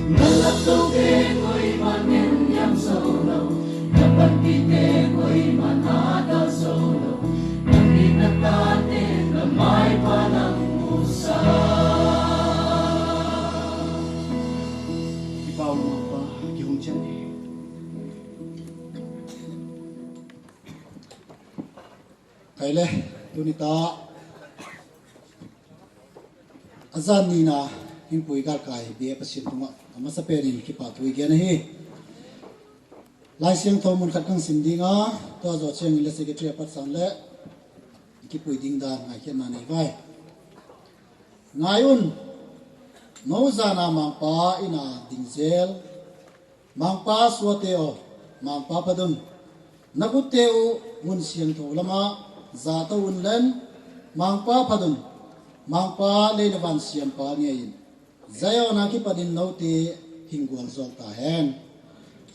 Nalapto ke ko'y manin Kaile tunita azan ni na himpui kal kai be pasin tunga amasa perin ki pa tui gen hi lai siang thomun khat kang sim dinga to zo cheng le secretary pat san le ki pui ding dan ngai khen na nei vai ngayun no zana mangpa ina dingzel mangpa suateo mangpa padum naguteu mun siang tho lama za to unlen mangpa padum mangpa leilawan siam pa ngein zayo na ki padin note hingwal zol ta hen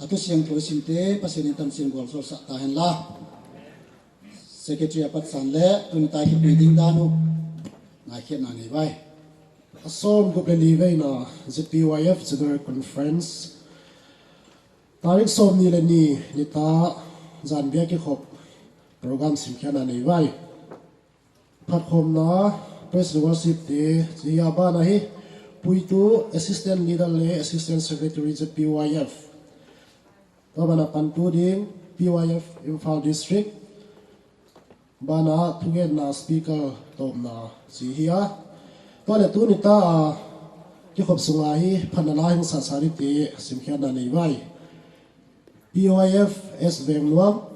atu siang tho simte pasini tan singwal zol sa ta hen la secretary apat san le tun ta ki piding danu ngai khet na nei vai asom ko believe na ZPYF general conference tarik som ni le ni ta Zambia ki khop program simkhana nei vai phatkhom na press worship de jiya ba na hi puitu assistant leader le assistant secretary ZPYF tabana pantu ding PYF Imphal district bana thugen na speaker tom na si hiya to le tu ni ta ki khop sunga hi phanala hing sa sari te simkhana nei vai PYF S Veng Luang,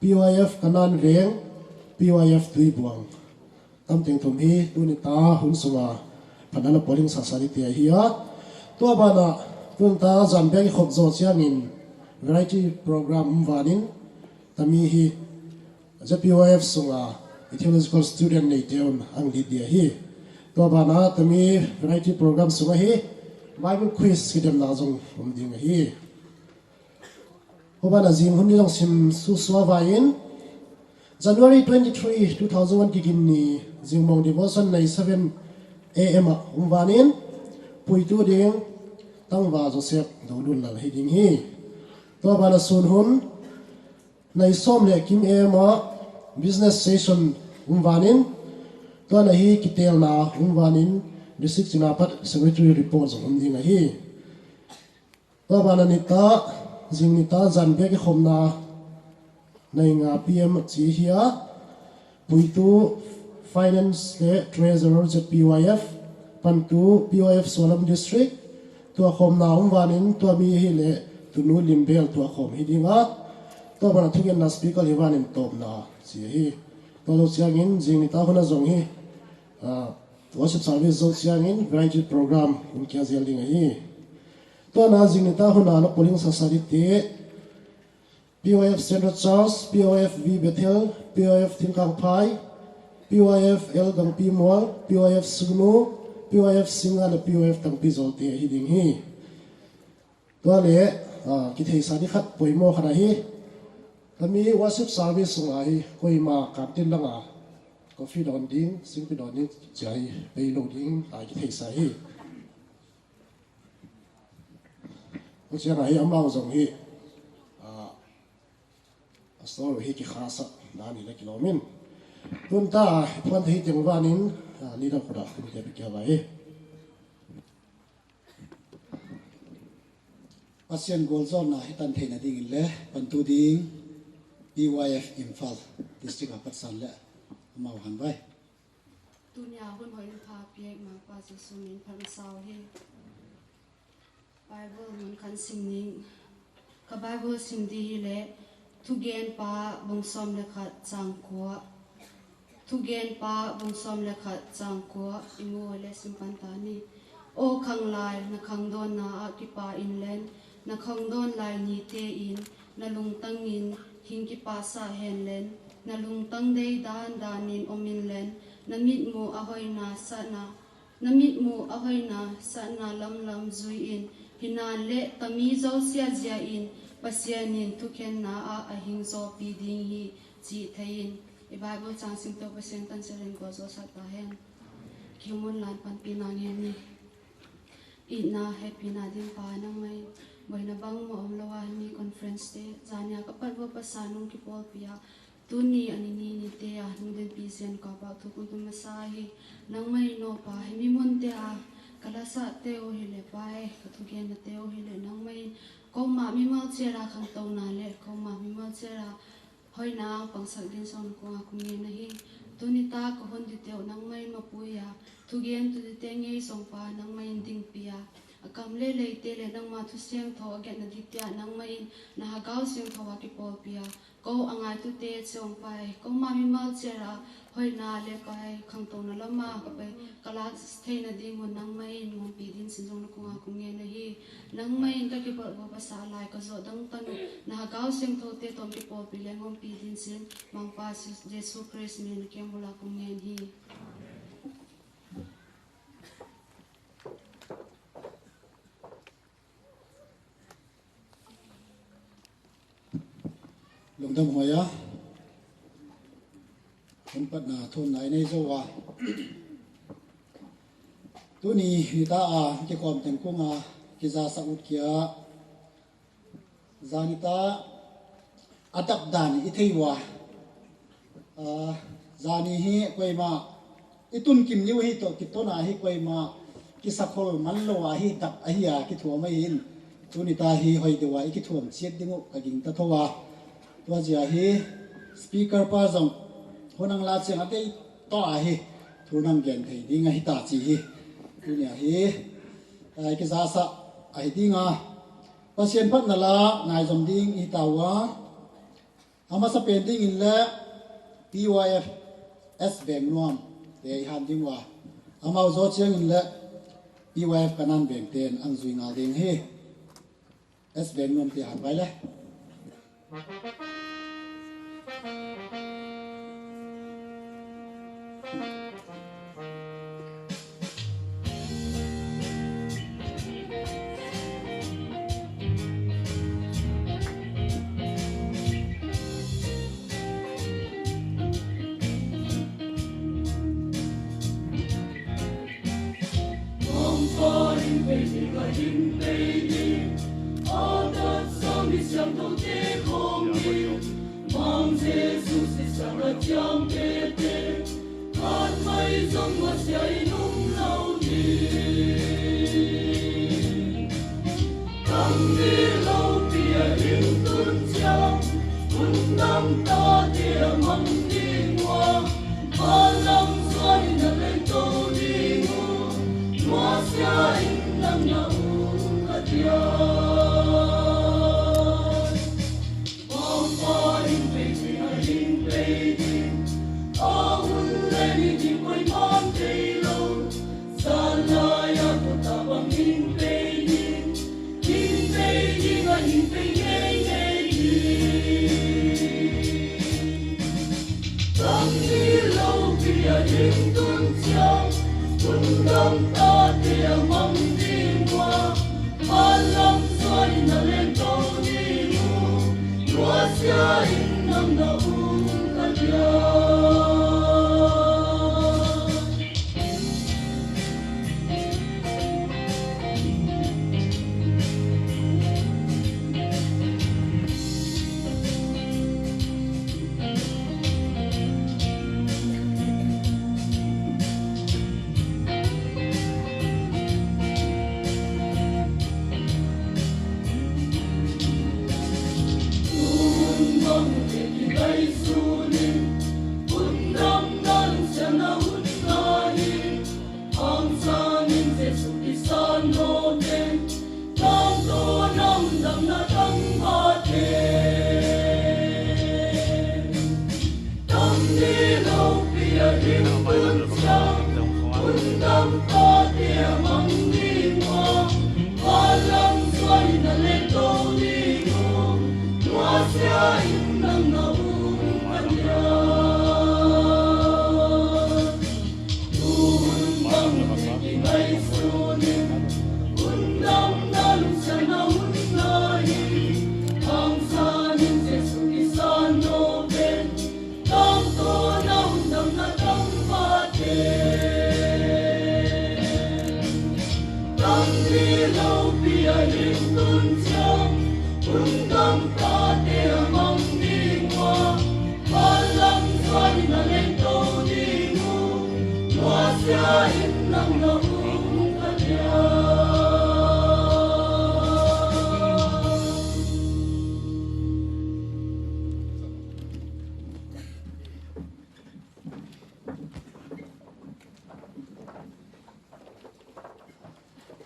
PYF Kanan Veng, PYF Tui Buang. Tam ting thum hi tunita hun sunga panala polling sasari tia hiya. Tua bana tunta Zambia ki khop zo chiangin variety program vanin tami hi ZPYF sunga theological student nei teon ang di dia hi. Tua bana tami variety program sunga hi Bible quiz kidem na zong ding hi. Hobana zim hun nilong sim su suavain January 23 2001 kigin ni zingmong devotion nei 7 am umwanin puitu ding tangwa Joseph dodun lal hiding hi to bana sun hun nei som le kim ema business session umwanin to na hi kitel na umwanin district chinapat secretary report umding hi to bana nita Zingita Zambia ki khomna nei nga PM chi hiya puitu finance le treasurer ZPYF pantu PYF Solam district to khomna umwanin to mi hi le tunu limbel to khom hidinga to bana thugen na speaker hiwanin top na chi hi to lo chiangin zingita hona zong hi worship service zo chiangin variety program in kya zelding hi to na zinita huna lo polling society te PYF Central Charles PYF V Bethel PYF Thingkang Phai PYF L Gang Pi Mol PYF Sugnu PYF Singa le PYF Tang Pi Zol te hiding hi to le ki thei sa di khat poimo khara hi kami worship service sunga hi koima kantin langa coffee don ding sing pi don ni chai pe lo ding ai ki thei sa hi Usia na hi amang zong hi astro hi ki khasa dani le kilomin tunta phan hi jengwanin lida khura ke ke vai Asian Gold Zone na hitan theina ding le pantu ding PYF Imphal district apat san le mau han vai dunia hun hoi pha piek ma pa su sumin phan sau hi Bible mun kan singning ka Bible sim di le thugen pa bungsom le khat changkwa thugen pa bungsom le khat changkwa imu le simpan ta ni o khang lai na khang don na ki pa in len na khang don lai ni te in na lung tang in hing ki pa sa hen len na lung tang dei dan danin omin len na mit mu ahoi na sa na mit mu ahoi na sa na lam zui in hinan le tami zo sia zia in pasianin thuken na a hing zo pi ding hi chi thein e Bible chang sim to percent tan seren ko zo sa ta hen human lan pan pi na ni i na happy na din pa na mai boy na bang mo om lawa ni conference te zanya kapat wa pasanung ki pol pia tuni ani ni te a nung den pisian ka pa tu kun tu masahi nang mai no pa mi mon te a kalasa te o hile pai ka tu gen te o hile nang mai ko ma mi mal chera khang to na le ko ma mi mal chera hoi na pang sak din son ko nga kum na hi tuni ta ko hon di te nang mai ma puya tu gen tu te nge song pa nang mai ding pia akam le le te le nang ma thu siang tho get na ditya nang mai na hagaw siang tho wa ki pol pia ko angai tu te chong pai ko ma mi mal chera hoi na le pai khang to na lama ka pai kala thei na ding mon nang mai ngom pi din sin jong na ko nga ku nge na hi nang mai ka ki pol ba sa lai ka zo dang tanu na hagaw siang tho te tom ki pol pi le ngom pi din sin mang pa jesu christ mi na kem bula ku nge hi lungdam hoya pat na thun nai nei zo wa tu ni ta a ki kom teng ko nga ki za sa ut kia zanita atap dan i thei wa zani hi koi ma itun kim niu hi to ki to na hi koi ma ki sakhol man lo wa hi tak a hi a ki thuam mai in tu ni ta hi hoi de wa ki thuam chiat dingu ka ging ta thowa tua zia hi speaker pa zong honang la cheng ate to a hi thunang gen thei ding a hi ta chi hi tu nya hi ai ki za sa ai dinga pasien phat na la ngai zom ding i tawa ama sa pending in la PYF S bank nuam te han ding wa ama zo cheng in la PYF kanan bank ten ang zui ngal ding hi S bank nuam te han bai la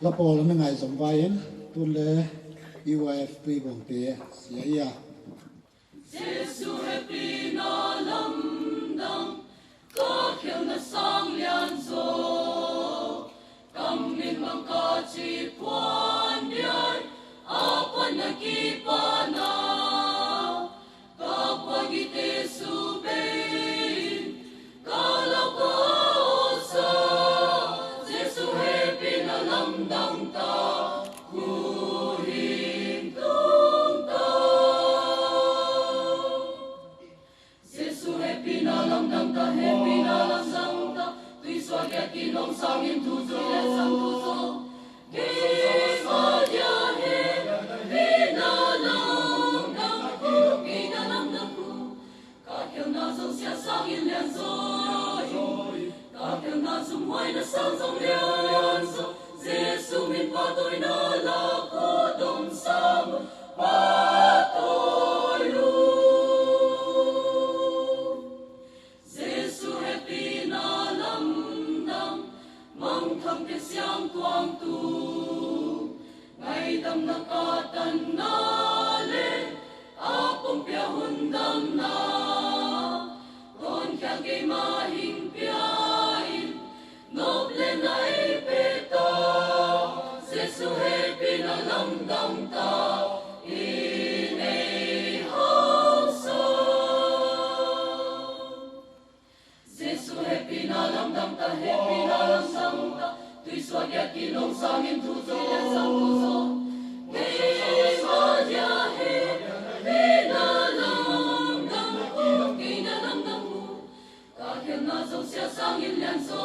la pol na ngai som vain tun le UIF tui bong te sia ya Giêsu happy na lam dang có khiêu na sang lian zo cầm min mang ca chi quan điai apan na ki pa na ka pa gi te su bein ka la ka sa Giêsu happy na lam dang ta ku hin tung ta Giêsu happy na lam dang ta happy na lam dang ta tuy xoa kia ki nong sang in tu zo le sang tu zo ki ma dia he hi na lam dang ku ki na lam dang ku ka kêu na zo sia sang in lian zo ka kêu na zum hoai na sang zong lian zo Giêsu min pa tôi na la ko dom sang pa tôi lu Giêsu happy na lam dang mang thầm ke siang tuang tu ngày dam na ka tan na le apong pia hun dam na ton kya ke ma hing pia in nop le nai pe ta Giêsu happy na lam dang ta in ei house Giêsu happy na lam dang ta happy na lam dang ta tuy xoa kia ki nong sang in tu zo le sang tu zo ki ma dia he hi na lam dang ku ki na lam dang ku ka khen na zo sia sang in lian zo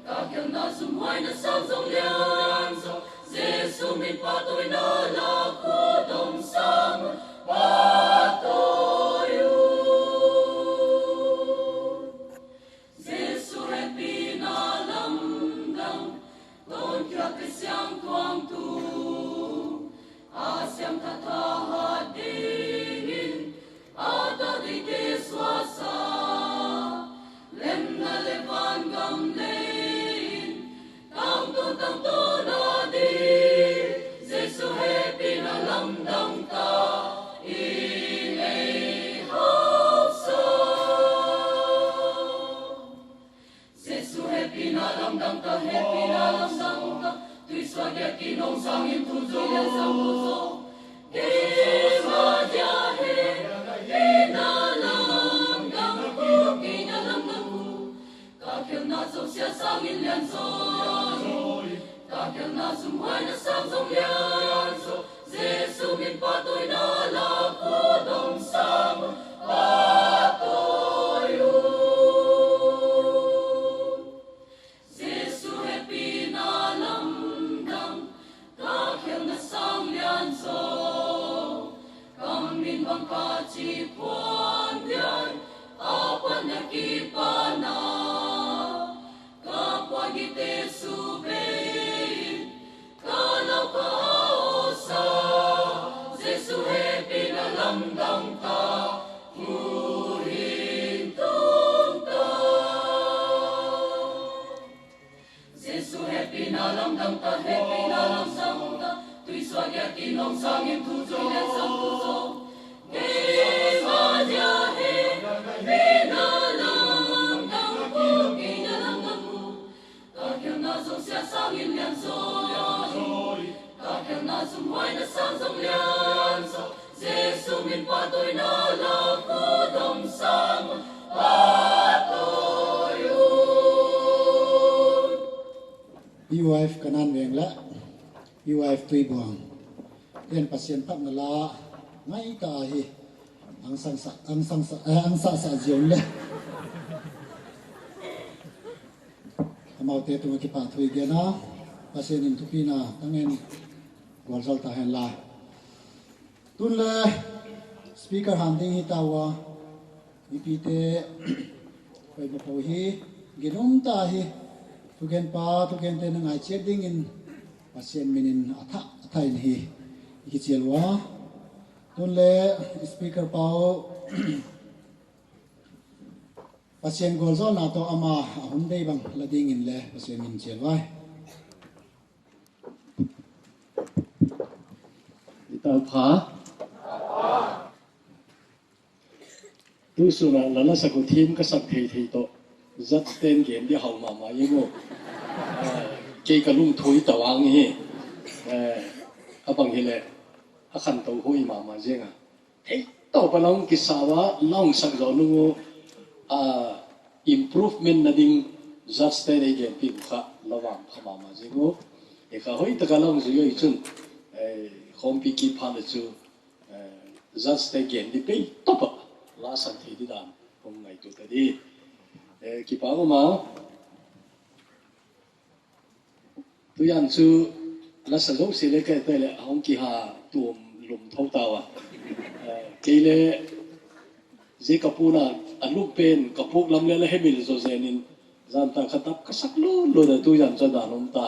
ka khen na zum hoai na sang zong lian zo Giêsu min pa tôi na la ku dom sang pa tôi Giêsu happy na lam dang tôn kia ke siang tuang tu a siam tha tha ha ding in a ta di te swa sa lem na le van gam le in tang tu na di Giêsu happy na lam dang ta in ei house Giêsu happy na lam dang ta happy na lam dang ta tuy xoa kia ki nong sang in tu zo le sang tu zo ki ma dia he hi na lam dang ku ki na lam dang ku ka kêu na zo sia sang in lian zo ka kêu na zum hoai na sang zong lian zo Giêsu min pa tôi na la ku dom sang pa tôi lu Giêsu happy na lam dang ka kêu na sang lian zo kam min bang ka chi quan lian apan na ki pa na ka pa gi te su bein ka la ka sa Giêsu happy na lam dang ta ku hin tung ta Giêsu happy na lam dang ta happy na lam dang ta tuy xoa kia ki nong sang in tu zo le sang tu zo ki ma dia he hi na lam dang ku ki na lam dang ku ka kêu na zo sia sang in lian zo ka kêu na zum hoai na sang zong lian zo Giêsu min pa tôi na la ku dom sang pa tôi UIF kanan veng la UIF tui bong en pasien pap na la ngai ta hi ang sa sa jiong le amau te tu ki pa thui ge na pasien in tupi na tangen gwal sal ta hen la tun le speaker handing hi tawa ipi te koi ma po hi ginum ta hi tugen pa tugen te na ngai che ding in pasien minin atha in hi ki chelwa tun le speaker pao pasien gol zo na to ama hum dei bang lading in le pasien min chelwai ตาผาดูสุนันละสักทีมก็สักทีโตจัดเต้นเกมที่เขามายังโง่เกี่ยกับลุงถุยตะวังนี่อาบังเฮเลอาขันโตหุยมาเจงอ่ะเฮ้ยต่อไปน้องกิสาวะน้องสักจอนุงimprovement นั่นเองจัดเต้นเกมที่ข้าระวังขมาเจงโง่เขาเฮ้ยตะการลองจะย่อยจุนคอมพิวกี้พันธุ์จูจัดเต้นเกมที่ไปต่อไปลาสันทีที่ดานผมไงตัวแต่ดีกี่ปากมาตัวอย่างจูลาสันจงสิเลกแต่ละห้องกี่หาตัวลุมท้องตาวะเกลเลเจกับปูน่ะอันลูกเป็นกับพวกลำเล่ให้บิลโซเซนินจันตาขัดก็สักลูโลดตัวอย่างจะด่านมตา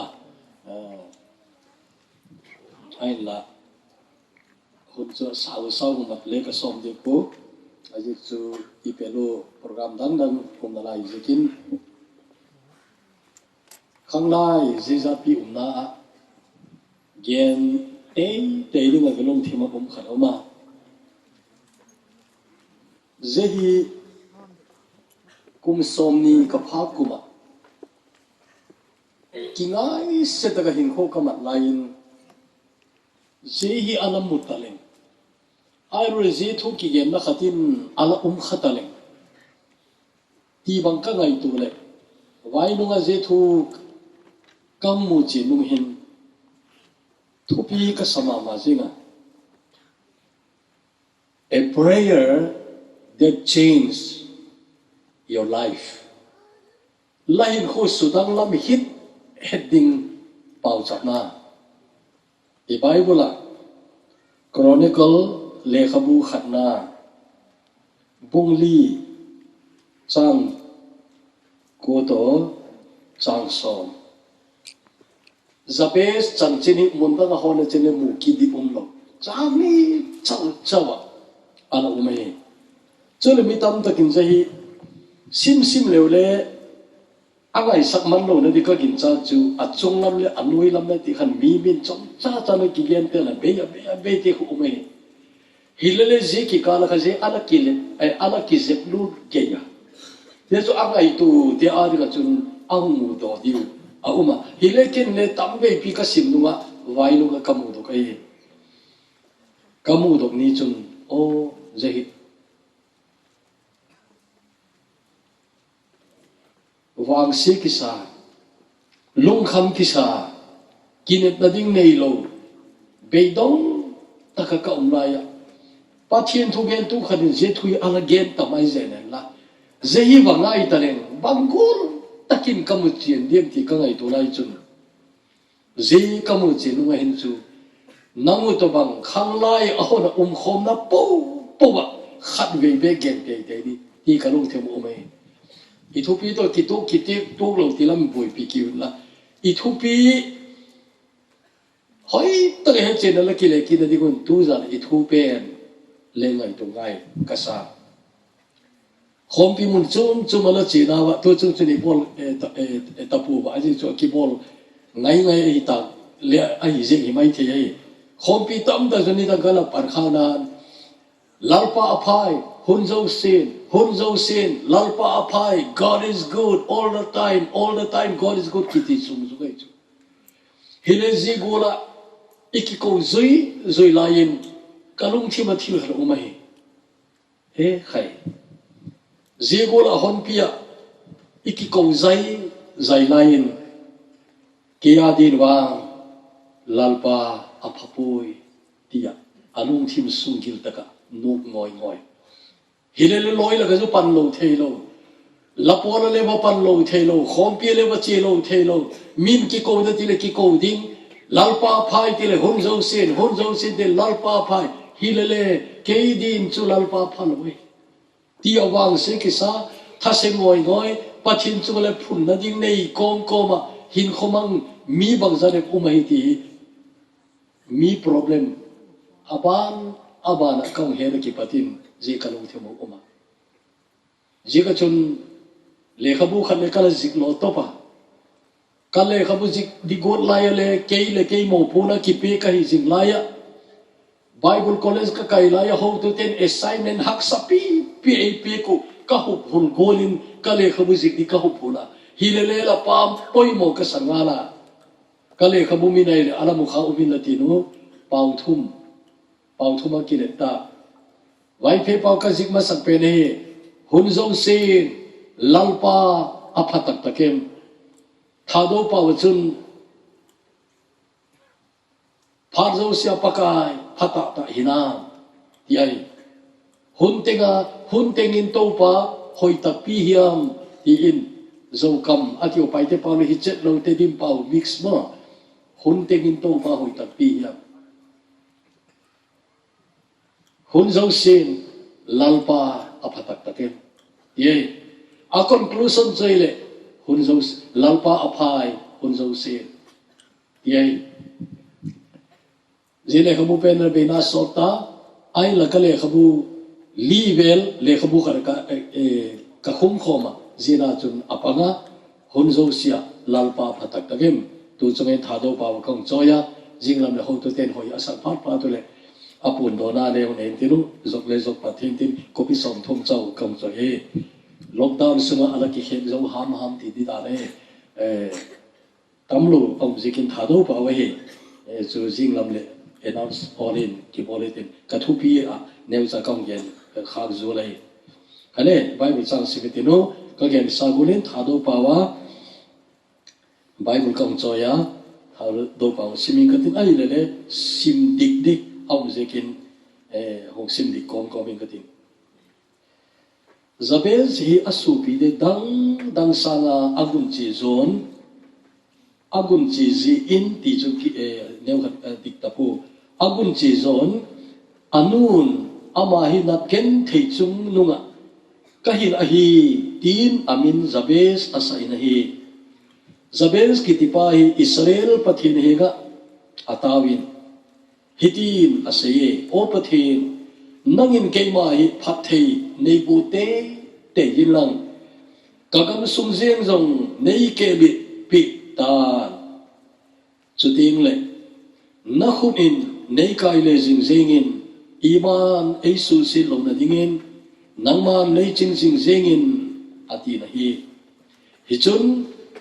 ไอ้ละคนจะสาวๆมาเล็กก็สมเด็จปุ๊บอาจจะจูอีเปโลโปรแกรมดังๆผมนั่นแหละจะกินข้างในจะปีน่าเกณฑ์เดี๋ยวก็ลงที่มาผมขัดออกมาจะฮีกุมสมนีกับพักกุมากิง่ายเสร็จก็หินโคกมัดลายจะฮีอันมุตตะเลงไอรู้จะทุกข์เกณฑ์นักขัดินอัลขัดเลงที่บังคับไงตัวเลยไว้นุ่งจะทุกข์กำมุจินุ่งหินทุกปีก็สมามาจิงะ A prayer that changes your life ไล่โคสุดังลำฮิต heading เป่าจับหน้าอีไบเบิลChronicle เลขบูขัดหน้าบุงลีจังกูโตจังสมจะเป็นจังจีนี่มุนตั้งหัวในจีนี่มุกีดิอุมโลจังนี่จังเจ้าอันอุเมย์เจ้าเลยมีตามตะกินใจซิมเลวเลยอะไรสักมันโลนั่นที่ก็กินจ้าจูอัดจงลำเลยอันนุยลำเลยที่ขันมีบินจงจ้าเลยกิเลนเตละเบียที่อุเมย์ฮิเลเลยจีกิกาลก็จีอะไรกิเลอะไรกิเจ็บลูกเกียร์เดี๋ยวจูอะไรตัวเดี๋ยวอะไรก็จูอังมูดอดิวอาอุมาฮิเลกินเนี่ยตั้มเบย์ปีกสิมนุงะไว้นุงะกมูดอกกมูดอกนี้จูโอ้เจฮิวางเสียกิสาลุงคำกิสากินเอ็ดนาดิ้งเนยโลเบยดงตะกะกะอุมลายะปัจเจียนทุกเกนทุกขันเจทุยอะไรเกนทำไมเจนันละเจฮีวังไงตะเลงบังกูตะกินกมุเจียนเดียมที่กังไงตัวไรจุนเจกมุเจียนนุ่งเห็นจูนั่งตัวบังข้างไล่เอาหน้าคมนะปูบะขัดเวเบเกนเตยดีที่กะลุงเทมโอเมอีทุปีตัวคิดตัวเราที่ลำบวยปีกิวละอีทุปีเฮ้ยตั้งแต่เจนนั่นละกิเลกินนั่นคนตัวจันอีทุเป็นเล่งไงตรงไงกษัตริย์คอมพิมุนจุ่มมาละจีน่าวะตัวจุ่มนี่บอลตะปูบะไอ้ที่จุ่มกีบอลไงไอ้ตาเลี้ยไอ้เจ๊ไม่เที่ยคอมพิตั้มแต่จุ่มนี่ตั้งกันละปันข้าวนานลาลปะอภัยหุ่นโจซินลาลปะอภัย God is good all the time God is good คิดที่สุ่มไงจุฮิเลซีกูละอีกคนซุยลายินกะลุงที่มาที่เราไม่เฮ้ใครซีกูละฮอนพิยาอีกคนใจลายินเกียดินวางลาลปะอภัยที่ยาอลุงที่มสุงกิลตะกะนุกงอยฮิเลลอยละก็จะปันโลเทโลลับวอลเลวปันโลเทโลคอมพิเลวเจโลเทโลมินกิโกดติเลกิโกดิ้งลาลปาพายติเลฮุนโจซินติลาลปาพายฮิเลเลเกยดินจูลาลปาพาลเวที่อวังเสกิสาถ้าเสงอยปัจจินจูเลพุนนัดิ้งในกอมหินขมังมีบางจานอุมาฮิตีมี problem อาบานกังเฮรกิปตินจีกันลงเทมอุมาจีกจุนเลขบุขันเลกันจิกโลตปะกันเลขบุจิกดิโกดลายเลเกยโมพูนะกิเปกะฮิจิงลายะ Bible college ka kailaya ho to ten assignment hak sapi PAP ko kahup hun golin kale khabuzik di kahup hula hilelela pam poimo ka sangala kale khabuminai alamu kha umin latino pauthum akileta vai phe pau ka zikma sakpe ne hun zong sin lalpa aphatak takem thado pawchun pharzo sia pakai phata ta hina tiai hun tengin to pa hoi ta pi hiam ti in zo kam atio pai te pa hi chet lo te dim pau mix ma hun tengin to pa hoi ta pi hiam hun zo sin lalpa aphatak takem ye a conclusion chele hun zo lalpa aphai hun zo sin ye zile khabu pen be na sota ai la kale khabu livel le khabu khar ka khum khoma zina chun apanga hunzo sia lalpa phatak tagem tu chungai thado pa kong choya jinglam le ho to ten hoi asa phat pa to le apun dona le ne tinu zok le zok pathin tin kopi som thom chau kong cho he lockdown sunga ala ki khem zo ham ti di da le tamlu ong zikin thado pa wa he chu jinglam le announce all in ki politin kathupi a neuza kong yen khag zulai kale bible sang sibitino ka gen sagulin thado pawa bible kong choya har do paw simin katin ai le sim dik dik au zekin hong sim dik kom komin katin Jabez hi asupi de dang sanga agun chi zon agun chi zi in ti chu ki neu dik tapu agun chi zon anun ama hi na ken thei chung nunga kahin ahi tin amin Jabez asa inahi Jabez kitipa hi Israel pathin hega atawin hitin asaye o pathin nangin keima hi phathei neibu te yilang kagam sumjeng jong nei ke bi pi ta chuting le na khumin nei kai le jingin iman eisu si lo na dingin nangman nei ching jingin ati na hi hichun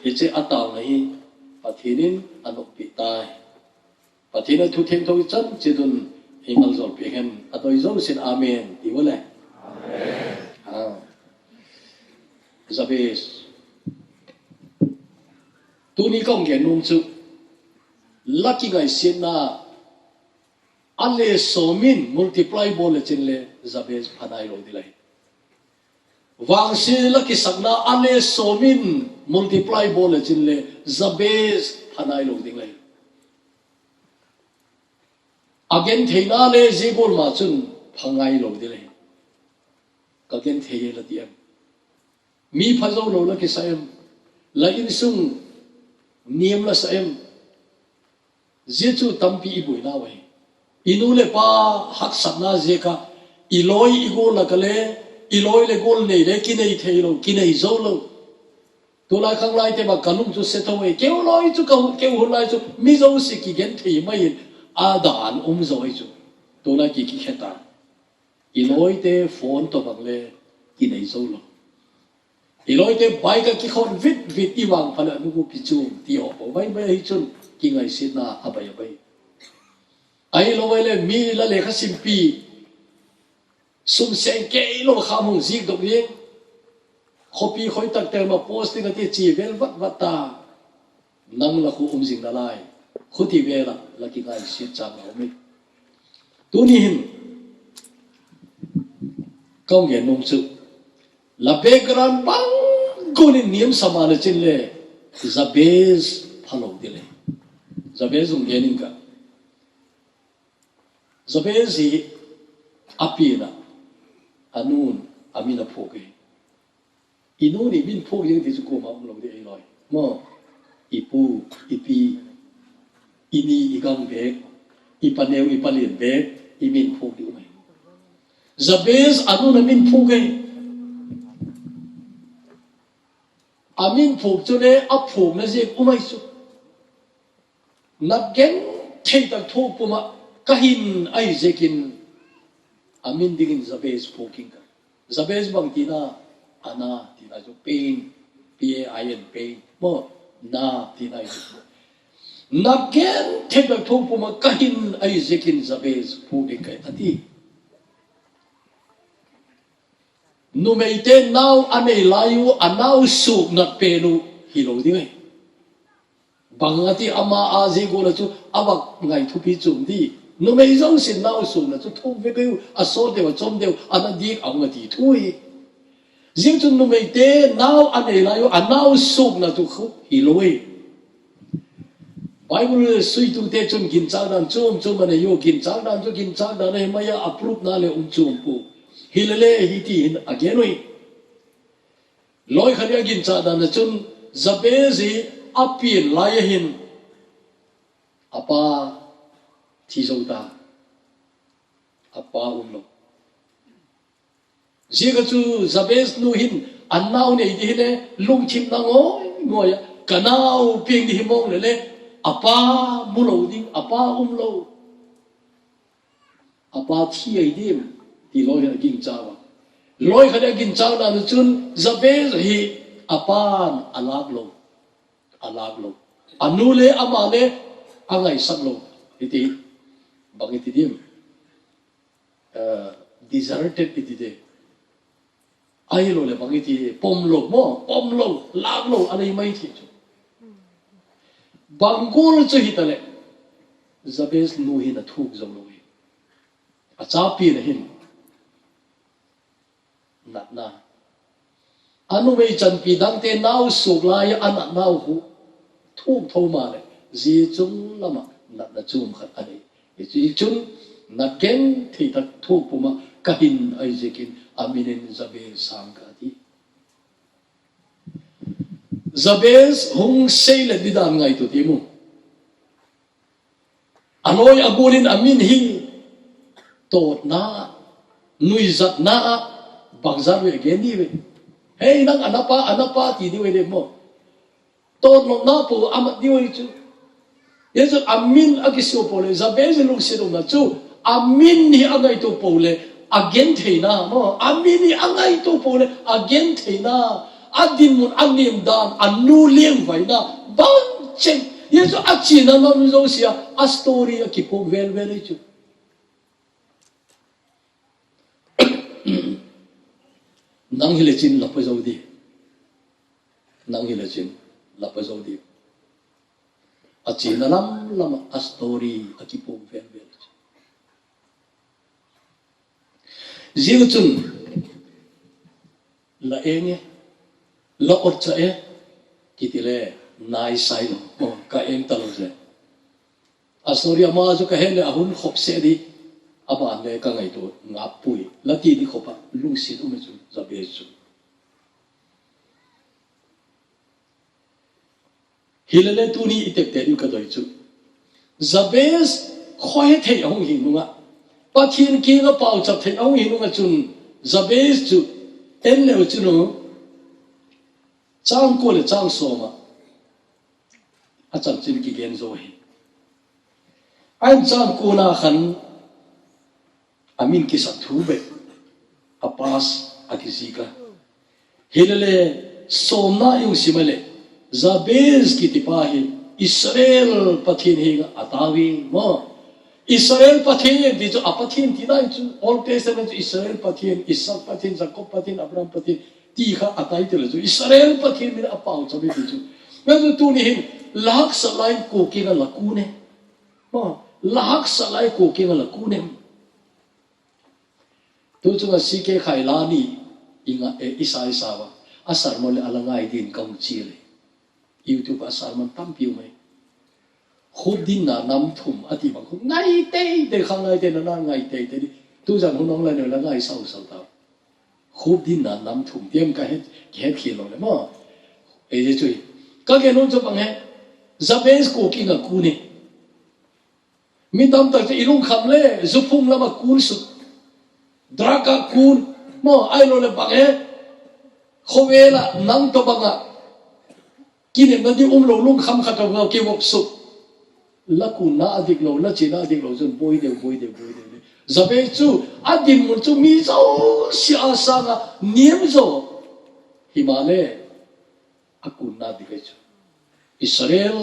hiche ataw na hi pathinin anok pi tai pathina thu theng tho chan chidun hingal zol pi hem atoi zol sin amen ti wala amen Jabez tuni kong gen nung chu lucky ngai sin na ale somin multiply bol chin le Jabez phanai lo dilai wang si lucky sakna ale somin multiply bol chin le Jabez phanai lo dilai again theina le jibol ma chun phangai lo dilai ka gen theye la tiam mi phazo lo la ki saem la in sung niam la saem jechu tampi ibui na wai inu le pa hak sakna je ka iloi igo la kale iloi le gol nei le ki nei thei lo ki nei zo lo to la khang lai te ba kalung chu se thoi keu loi chu ka keu hu lai chu mi zo si ki gen thei mai adan zo ai chu to la ki kheta iloi te phone to bang le ki nei zo lo iloi te bai ka ki khon vit iwang phala nu ku pichu ti ho bai hi chun ki ngai sin na abai ai lo bai le mi la le kha simpi sum seng ke lo kha mong zik dok ni copy khoi tak tel ma posting ati chi vel wat ta nang la khu jing na lai khuti vela la ki ngai sin chang lo mi tu ni hin kong ye nong chu la background bang kunin niam samana chinle Jabez phalo dile Jabez genin ka Jabez hi apina anun amina phoge inuni min phog yang ti ko ma lo de ai loi mo ipu ipi ini igam bek ipaneu ipalin bek imin phog di umai Jabez anun amin phoge amin phuk chu le a phuk na je umai chu na gen thei tak thu puma kahin ai zekin amin dingin Jabez poking ka Jabez bang tina ana tina jo pain pain pain mo na tina na gen thek thok puma kahin ai zekin Jabez poking ka ati nu meite now ane layu anau su nat penu hilo dingai bangati ama aje gola chu awak ngai thupi chum di nu mei jong sin nau su na chu thok ve ke aso de wa chom de ana dik ang ti thui jing chu nu meite now ane layu anau su na chu khu hiloi Bible sui tu te chum gin chang dan chum chum ane yo gin chang dan chu gin chang dan e maya approve na le chum pu hilele hiti hin agenoi loi khania gin cha dan chun Jabezi apin layahin apa thizota apa umlo jiga chu Jabez nu hin annau ne di hine lung chim na ngoya kanau ping di himong le apa mulo ding apa umlo apa thi ai dim ti loi ha ging chawa loi khada ging chaw na chun Jabez hi apan alaglo anule amale angai saklo iti bangiti dim deserted iti de ai lo le bangiti pomlo laglo anai mai thi chu bangkul chu hitale Jabez nu hi na thuk zong lo achapi na hin na anu mei chan pi dang te nau suk lai an nau hu thuk tho ma le ji chung lama na chum khat ani ji chung na ken thi tak thuk puma kahin ai jekin aminin Jabez sang ka ti Jabez hung sei le didan ngai tu ti mu anoi agulin amin hi tot na nui zat na bangzar we again di we hey nang anapa ti di we de mo tot no na po amat di we chu yesu amin agiso pole Jabez lu sido na chu amin ni angai to pole again theina mo amin ni angai to pole again theina adin mun anim dan anu lem vai na bang chen yesu achi na no zo sia a story a kipo vel chu nang hilechin lapazodi achi na lama a story a kipo vel ziuchun la enge la otcha e kitile nai sai lo ka eng talo je a story ma jo ka hele ahun khop se di aba le ka ngai to ngapui lati di khopa lungsi du me chu Jabez chu hilele tuni itek te ka doi chu Jabez khoi the ong hi nunga pathin ki ga pau chap the ong hi nunga chun Jabez chu en le chu no chang ko le chang so ma a cham chin ki gen zo hi an chang ko na khan amin ki sa thu be apas akizika hilele somna yung simale Jabez ki tipahi Israel pathin hinga atawi mo Israel pathin di jo apathin tinai chu Old Testament Israel pathin Isaac pathin Jacob pathin Abraham pathin ti kha atai tel chu Israel pathin min apau chabi di chu ngazu tu ni hin lahak salai ko ki ga lakune mo lahak salai ko ki ga lakune tu chu si ke khai la ni inga isai sawa asar mo le alangai din kam chile YouTube asar man tam piu mai khub din na nam thum ati bang khub ngai te de khang ngai te na ngai te te tu jang hu nong la ne la ngai sau sau ta khub din na nam thum tiam ka he khi lo le mo e je chui ka ge non cho bang he Jabez ko ki nga ku ni mi tam ta te ilung kham le zupum lama kun su draka kun mo ai lo le bang he khowela nang to banga kini nadi lo lung kham kha to ki wop su ละกุณาอดิกโลละจีนาอดิกโลจนบอยเดียวจะไปจูอดินมุนจูมีเจ้าเสียสังเนียมโจฮิมาเลอากุณาดิกจูอิสราเอล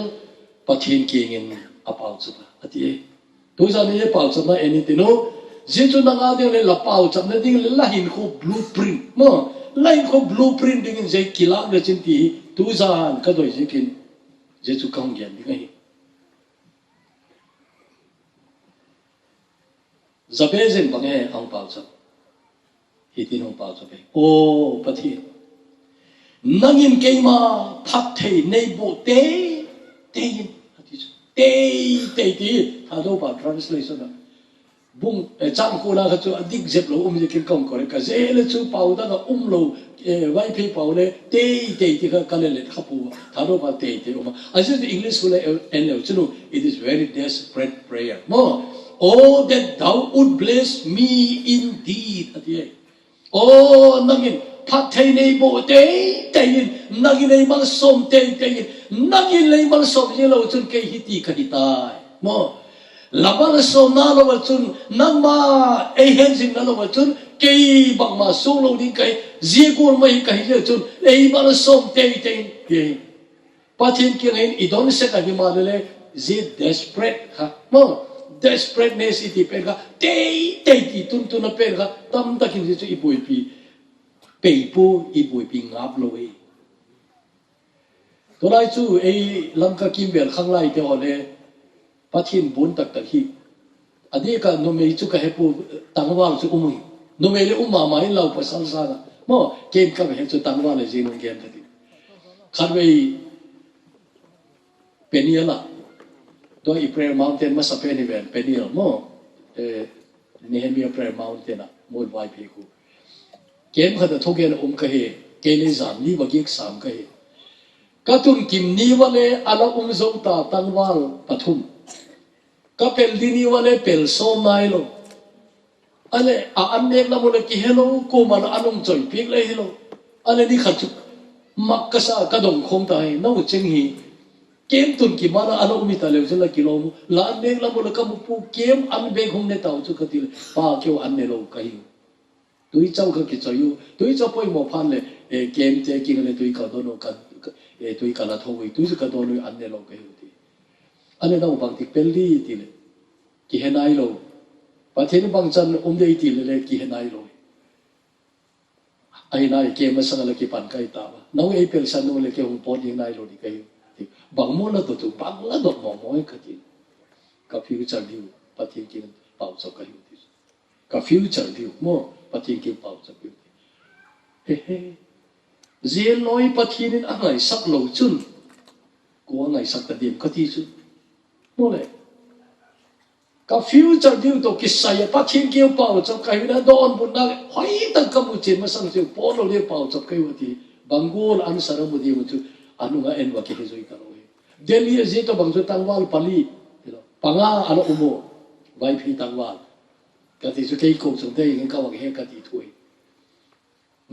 ปะเทียนเกียงอาเปาจูบอดีตัวจานี่เปาจูนะเอ็นติโนเจจูนังอาเดียเลยละเปาจูนะดิ้งเลยละหินโคบลูพรินต์มั้งละหินโคบลูพรินต์ดิ้งเจกิลาเดจินตีตัวจานก็โดยเจกินเจจูกังเกียนดิ้งไงจะเป็นเรื่องบางอย่างอังเปาจับฮิตินอังเปาจับไปโอ้ปะทีนั่งยินเกี่ยมาพักเทในโบเตยินเตที่ถ้าดูป่ะ translation นะบุ้งจังกูน่าเขาจะดิกเจ็บเราจะกินกองก่อนก็เจเลยจูเป่าตั้งแต่เราไว้พี่เป่าเลยเตที่เขากันเลยขับปูถ้าดูป่ะเตออกมาอันนี้ English กูเลยเอ็นเลยจูนู้ it is very desperate prayer มั้งOh, that thou would bless me indeed. Oh, nagin patay na ibo tayin nagin ay malsom tayin nagin ay malsom yelo chun kay hiti kahitay mo labang som na lo chun nangma ay hensing na lo chun kay bang masulo din kay zikul may kahit chun ay malsom tayin patin kinain idon sa kagimalele zi desperate ha mo Desperateness iti perga ti tuntu na perga tam takin situ ibuipi peipo ibuipi ngaploe tolai chu ei langka kimbel khanglai te ole pathin bun tak hi adi ka no me chu ka hepu tangwal chu umui no me le umma mai lau pa sal sa mo ken ka he chu tangwal le jinu gen thati khanwei penialaตัวอีprayer mountain มาสับเป็นอีเวนต์เป็นนี่หรอมั้งNehemiah prayer mountain นะมูลไว้พี่กูเกมเขาจะทุกอย่างก็เฮเกณฑ์สามนี่ว่าเกี่ยสามก็เฮก็ตุนกิมนี่ว่าเลยอะไรจงตาตั้งวัลปฐุมก็เป็นดินี่ว่าเลยเป็นโซมไนโลอะไรอันเอกละมุนกิเฮโลกูมันอันนุ่มจ่อยพิกเลยเฮโลอะไรนี่ขัดจุกมักกษากระดงคงตายน้องเจงฮีเกมตุนกิมานะอันอุมิตาเลวจุลกิโลมุลาอันเนกละมุลกามุปูเกมอันเบงหงเนตาจุกติลป้าเกี่ยวอันเนโลกายูตุยเจ้าก็กิจอยู่ตุยเจ้าป่วยหมอพันเลยเกมเจกิงเลยตุยกาโดนกันตุยกาลาทวีตุยจะกาโดนอันเนโลกายูทีอันเนโลบางทีเป็นลีทีเลยกิเฮนายโลประเทศบางจันเดยทีเลยกิเฮนายโลไอ้นายเกมมาสังกัดกิปันไก่ตาวน้องเอเปิลสันนู่นเลยเกี่ยวกับปอนยังนายโลดีกายูบางโมละตัวจุบางละดอกมอมอยกันทีกับฟิวเจอร์ดิวปฏิกินเป่าสกัยอยู่ที่กับฟิวเจอร์ดิวโมปฏิกินเป่าสกัยอยู่เฮ้เจียน้อยปฏินินอะไรสักโลจุนกูว่าไงสักตะเดียมกันที่จุนโมเลยกับฟิวเจอร์ดิวตัวกิสายปฏิกินเป่าสกัยอยู่นะโดนบุญนักหอยตั้งกำมือเจนมาสั่งเสียปอนเราเรียกเป่าสกัยอยู่ที่บางกูอันสารมุดีมันจุอันนู้นก็เอ็นว่าคิดจะกันเลยเดลี่เจตัวบางจุดตั้งวาลปาลีปังอาอันอุโมไว้พี่ตั้งวาลก็ที่สุดที่กูส่งได้ยังเขาว่าเฮกันที่ถ้วย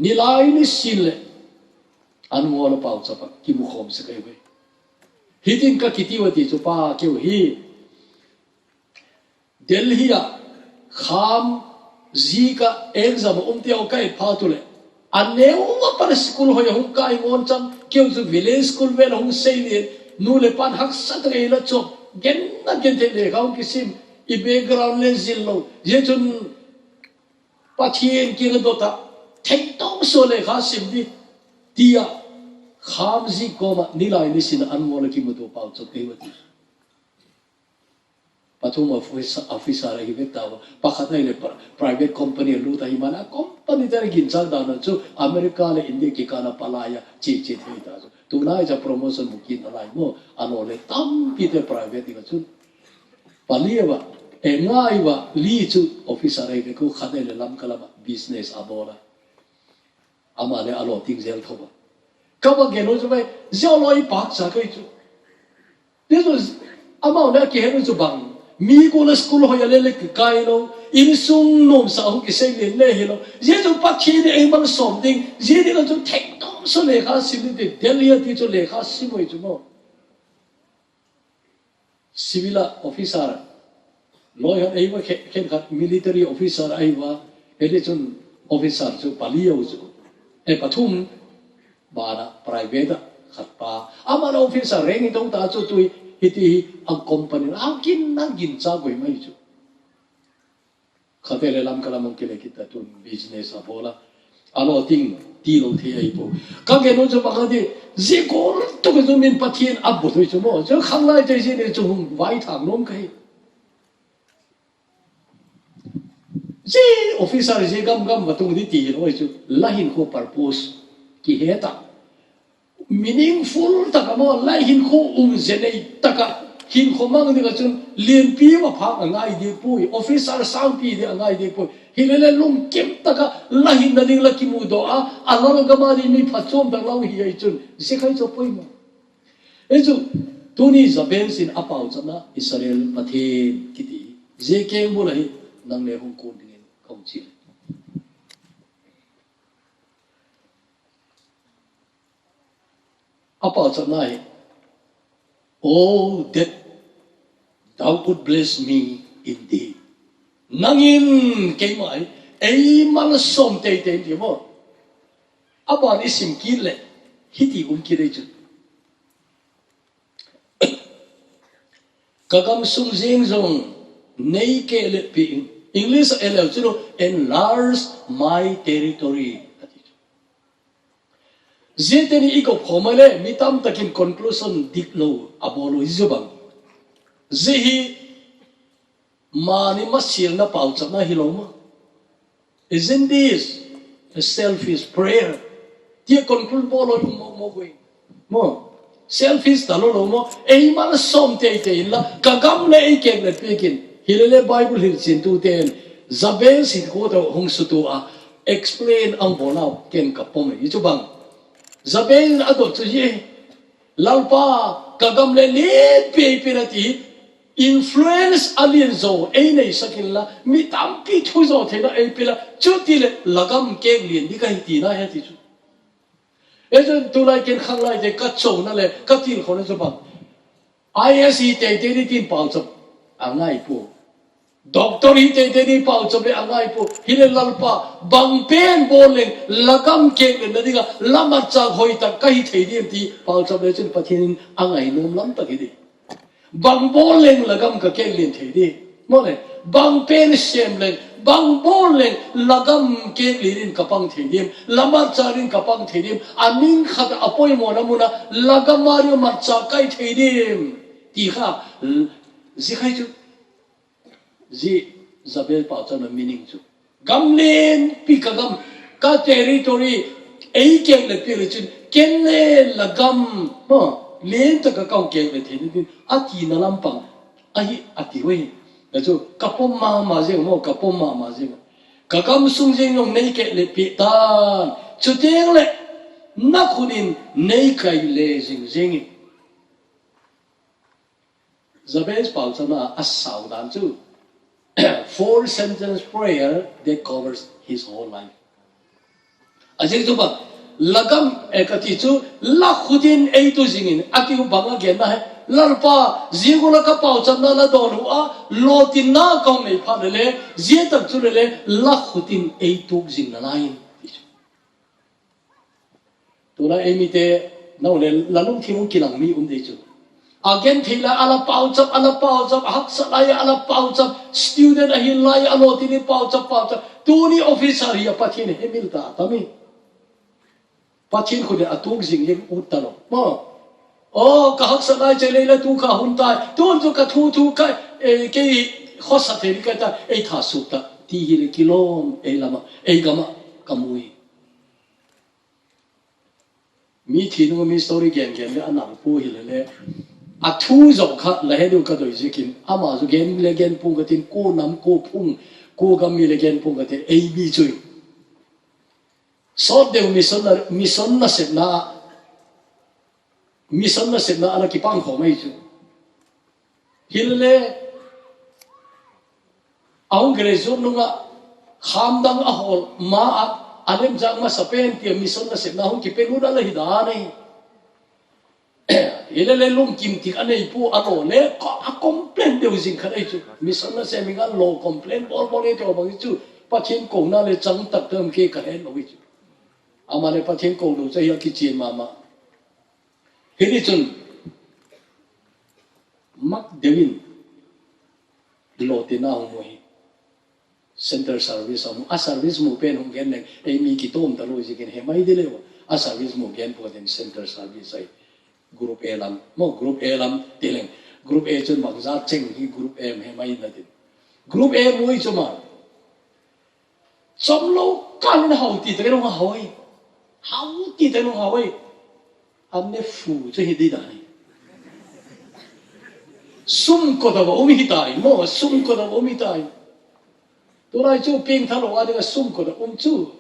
นี่ลายนี่สินเลยอันวัวเราเป่าจับกิมุขอมสกัยไว้ฮิตินก็คิดว่าที่สุป้าเกี่ยวฮีเดลี่อะข้ามซีก็เอ็กซ์มาเที่ยวใกล้พาตุเลยอันเนี้ยว่าปาร์สคูลหอยหงกายงอนจังเกี่ยวกับวิลเลจสคูลเวลหงเซลีนู่นเลยปันหักสัตว์เลยละจบเก่งนักเก่งเท่เลยเขาคิดซิมอีเบกกราวน์เลนซิลโลเยจุนปัจเจียนกินกันตัวตาเทคต้องโซเลยข้าซิมดิที่อ่ะข้ามซีก็มานี่ลายนี่สินะอันวัวเลยกินมาตัวเปล่าจบเกี่ยวกับปัจจุบันออฟฟิศอะไรที่เวทาวปัจจัยเลย private company รู้แต่ที่มันอ่ะ company แต่ละกินจังดาวนั่นจู่อเมริกาเลยอินเดียกี่การปลายจีที่ตาจู่ตัวนั้นจะ promotion บุกินอะไรมั่วอันนั้นเลยตั้มพิเศษ private ที่ก็จู่ปลีว่าง่ายว่าลีจู่ออฟฟิศอะไรก็ขัดเลยล้ำกันละ business อาบ่ละอามาเลยอารมณ์ทิ้งเซลท์ว่าก็ว่าเกณฑ์นู้นจะไปเจ้าลอยปากสักไอ้จู่เดี๋ยวอามาเนี่ยเกณฑ์นู้นจะบังมีคนละสกุลหอยเล็กๆไกลโลอินซุงนมสาวกิเซงเล่ห์โลเจ้าปัจจัยเนี่ยเองมันสมดิ้งเจ้าเนี่ยก็เทคต้องสุเลขาสิบนิดเดียวที่จะเลขาสิบไว้จุ๊บ civil officer loi han ei wa khen khat military officer ai wa hele chun officer chu palio chu e pathum bana private khat pa amana officer reng tong ta chu tui hiti ang company ang kin nang gin cha goi mai chu khatele lam kalamong kile kita tun business abola alo ting ti lo the ai po ka ge no chu ba di ji gol to ge min pathian abu thoi chu mo chu khang lai te ji ne chu hung vai thang nom kai ji officer ji gam gam batung di ti no chu lahin ko purpose ki heta meaningful taka mo lahin ko zenei taka hin khomang ni ka chun lien pi ma phak angai di pui officer sang pi di angai di pui hilele lum kem taka lahin na ding la ki mu do a alor ga ma di mi phachom dang lau hi ai chun se khai cho poi mo e chu tuni zaben sin apau chana Israel pathin kiti je ke mo lai nang le hong kon ding kong chi apau chana hi oh that thou would bless me indeed nangin ke mai ei mal som te te ti mo aban isim kile hiti kire chu kagam sung jing zong nei ke le pi English ele chu enlarge my territory zeteni iko phomale mitam takin conclusion diklo abolo izubang zehi mani masil na paucha na hiloma isn't this a selfish prayer dia conclude bolo mo going mo selfish talo mo ei man som te la kagam le ikem le pekin hilele bible hil sin tu ten zabel sin ko to hong sutu a explain ang bonau ken kapome izubang zabel adot ye lalpa kagam le pe pirati influence alien zo ei nei sakilla mi tampi thu zo thena ei pila chutile lagam ke lien ni kai ti na he ti chu ejon tu lai ken khang lai de ka chou na le ka til khone zo ba ISE te te ni tin pau chop angai pu doctor hi te te ni pau chop le angai pu hile lalpa bang pen boleng lagam ke le na diga lama cha hoi ta kai thei di ti pau chop le chen pathin angai nom lam ta ki di bang boleng lagam ka ke lin thei di mo le bang pen sem le bang boleng lagam ke lin kapang thei di lama cha rin kapang thei di aning khat apoi mo na muna lagam mario ma cha kai thei di ti kha ji khai chu ji zabel pa cha na meaning chu gamlen pi kagam ka territory ei ke le pi ri chin ken le lagam mo len ta ka kau ke le thei ni ati na lampang ai ati we na chu kapom ma je mo kapom ma je ka kam sung je ngong nei ke le pi tan chu teng le na khunin nei kai le jing jing zabes pau chana asau dan chu 4 sentence prayer that covers his whole life ajeng chu ba lagam ekati chu la khudin ei tu jingin atiu banga gen na lalpa jingula ka pau channa la donu a lotin na kaum nei pha le je tak chu le la khudin ei tu jing na lain tura emite no le lalung thimu kilang mi de chu again thila ala pau chap hak salaya ala pau chap student a hilai alotini pau chap tuni officer ya pathin hemilta tami pathin khode atuk jing yeng utalo mo o ka hak salai cheleila tu ka hunta tun jo ka thu ka ke khosa theri ka ta ei tha su ta ti hi kilom ei lama ei gama kamui mi thinu mi story gen le anang pu hi le a thu zo kha la he du ka doi jikin ama zu gen le gen pung ka tin ko nam ko phung ko gam mi le gen pung ka tin ei bi chui so de mission na set na ala ki pang kho mai chu hille aung gre zo nunga khamdang a hol ma alem jang ma sapen ti mission na set na hung ki pe lu da la hi da nei ile le lung kim tik anei pu ano le ko a complain de jing khan ai chu mission na se minga lo complain bol bol e to bang chu pathin ko na le chang tak tam ke ka hen lo chu ama le pathin ko do chai ki chin mama hili chun mak devin lo tina mo hi center service a service mo pen hong gen ne mi ki tom ta lo ji gen he mai de le a service mo gen po den center service ai group A lam mo group A lam tileng group A chun bang za cheng hi group M he mai na din group A mo i chuma chom lo kan hau ti te no hawai hau ti te no hawai amne fu che hi di dai sum ko da bo mi tai mo sum ko da bo mi tai to lai chu ping tha lo a de sum ko da chu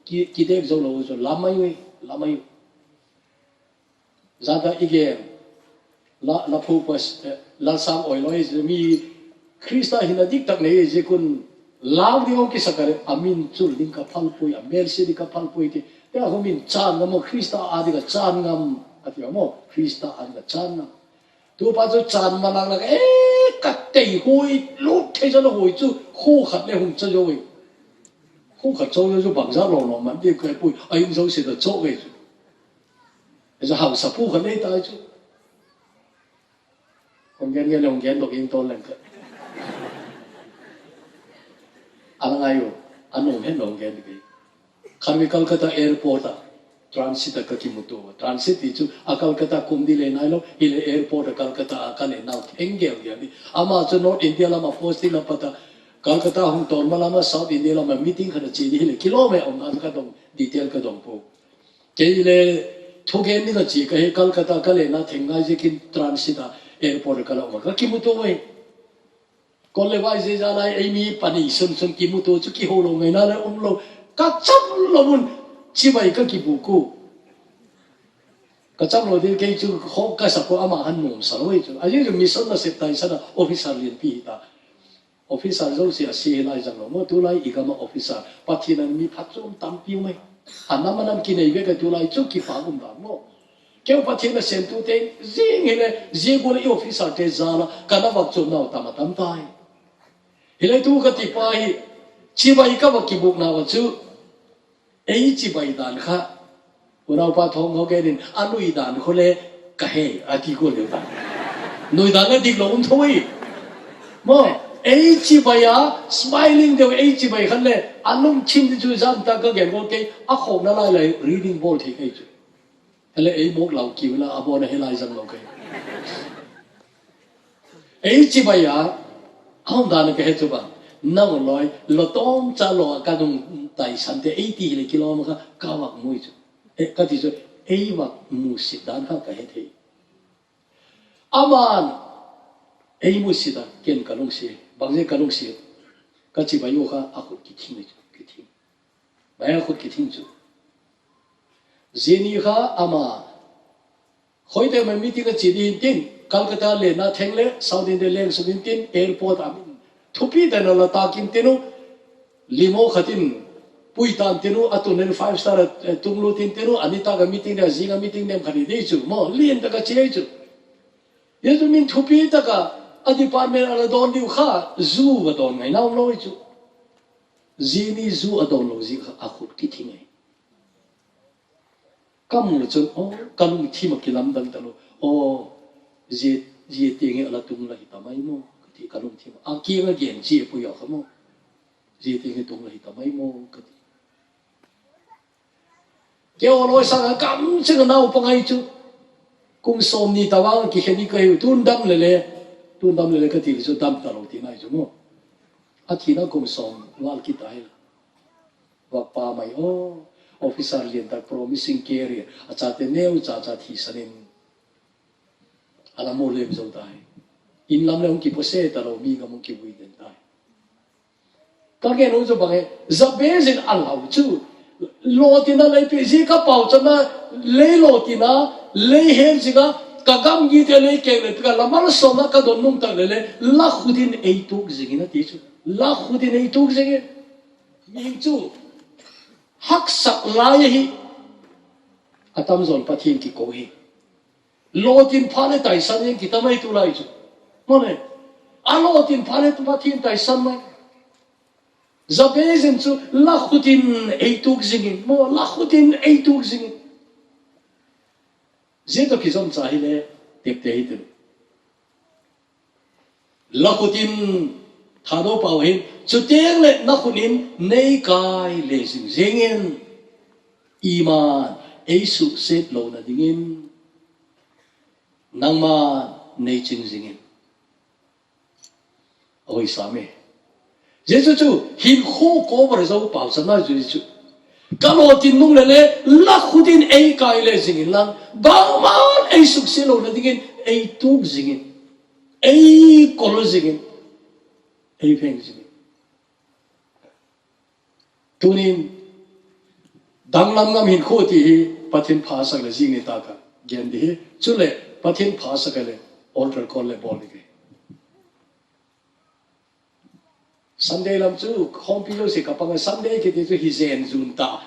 ki de zo lo zo lamai zada ige la phu pas la sam oi loi mi krista hina dik tak nei je kun law di ki sakare amin chul ding ka phal pui a mel se di ka phal pui ti te ho min chan mo krista adi ka chan ngam ati mo krista adi ka chan ngam tu pa chu chan ma lang la ka tei hui lu the cho nó hui chu khu khat le hung cha jo wi khu khat cho jo bang za lo lo man di ka pui ai zo se da cho we giờ học sắp phu khẩn đấy tay chứ, ông gen đọc yên tôn lên cơ, anh ngay rồi, anh ông hết ông gen đi, kami Calcutta airport à, transit à cái kim tu, transit thì chứ, Calcutta cùng đi lên này lo, ile airport à Calcutta cái này nào, engel đi, ama cho North India là mà posting là pata, Calcutta hong tôn mà là South India là mà meeting khẩn chỉ đi ile kilometer ông ăn cái đồng detail cái đồng po, cái ile thogen ni chi ka he Calcutta ka le na thengai je kin transit airport ka lo ka kimuto we kon le vai je ja lai ai mi pani sun kimuto chu ki ho lo ngai na le lo ka cham lo mun chi bai ka ki bu ku ka cham lo de ke chu ho ka sa ko ama han mum sa we chu a je mi son na se tai sa na officer lien pi ta officer zo si lai jang lo mo tu lai i ka ma officer pathinan mi phat chum tam pi mai anam ki nei ve ka tu lai chu ki fa gum da mo keu pathin na sen tu te zing hele go le officer te zala kana wak chu na tam tai hele tu ka ti pa hi chi bai ka wa ki buk na wa chu ei chi bai dan kha unau pa thong ho ke din anui dan kho le ka he a ki ko le ta noi dan la dik lo un thoi mo ei chi bai a smiling de ei chi bai khan le anum chin chu jam ta ka gen ko ke a khom na lai lai reading ball thi kai chu hele ei mok lau ki la abo na helai jam lo kai ei chi bai a hong dan ke he chu ba nang loi lo tom cha lo ka dung tai san te 80 le kilo ma ka wak mui chu e ka ti chu ei wak mu si dan ha ka he the aman ei mu si da ken ka long si bang je ka long si ka chi bai yo kha a khu ki thing ki thing bai a khu ki thing chu zeni kha ama khoi te ma mi ti ka chi din tin Calcutta le na theng le South India le su din tin airport am thupi da na ta kim tinu limo khatin pui tan tinu atunel 5 star tunglu tin tinu anita ga meeting da zinga meeting dem khani dei chu mo lien da ka chei chu yesu min thupi ta ka a department ala don diu kha zu ga don ngai naw loi chu zini zu adon lo zi kha a khut ki thingai kam lu chu o kan thi ma ki lam dang ta lo o je tinge ala tung la hi ta mai mo ti kalum thi a ki nga gen ji pu yo khamo je tinge tung la hi ta mai mo ka ti ke o lo sa ga kam che ga nau pa ngai chu kum som ni ta wa ki kheni ka hu tun dam le ka ti chu dam ta lo ti nai chu mo a thi na kum som wal ki tai wa pa mai o officer lien ta promising career a cha te neu cha thi sanin ala mo le zo tai in lam le ki pose ta lo mi ga mo ki wi den tai ka ge no zo ba ge za bezin alau chu lo ti na le pe ji ka pau cha na le lo ti na le he ji ga ka gam gi te le ke le ka lamar so na ka don num ta le la khudin ei tuk ji na ti chu la khudin ei tuk ji mi chu hak sak la hi atam zon pathin ki ko hi lotin phale tai san yen kita mai tu lai chu mone a lotin phale tu pathin tai san mai Jabez chu lakhutin eituk zingin mo lakhutin eituk zingin zeto kizom chahile tekte hitu lakhutin thado pau hin chuteng le nakhunin nei kai le zingin iman eisu set lo na dingin nangma nei ching zingin oi same Jesu chu hin kho ko bar zo pau sana ju chu kalo tin nung le la khudin ei kai le zingin lang ba man ei suk se lo na dingin ei tuk zingin ei kol zingin ei pheng zingin tunin dang lam ngam hin kho ti pathin pha sak le zing ni ta ka gen di chu le pathin pha sak le order kol le bol ni Sunday lam chu kompilo se kapanga Sunday ke tu hi zen junta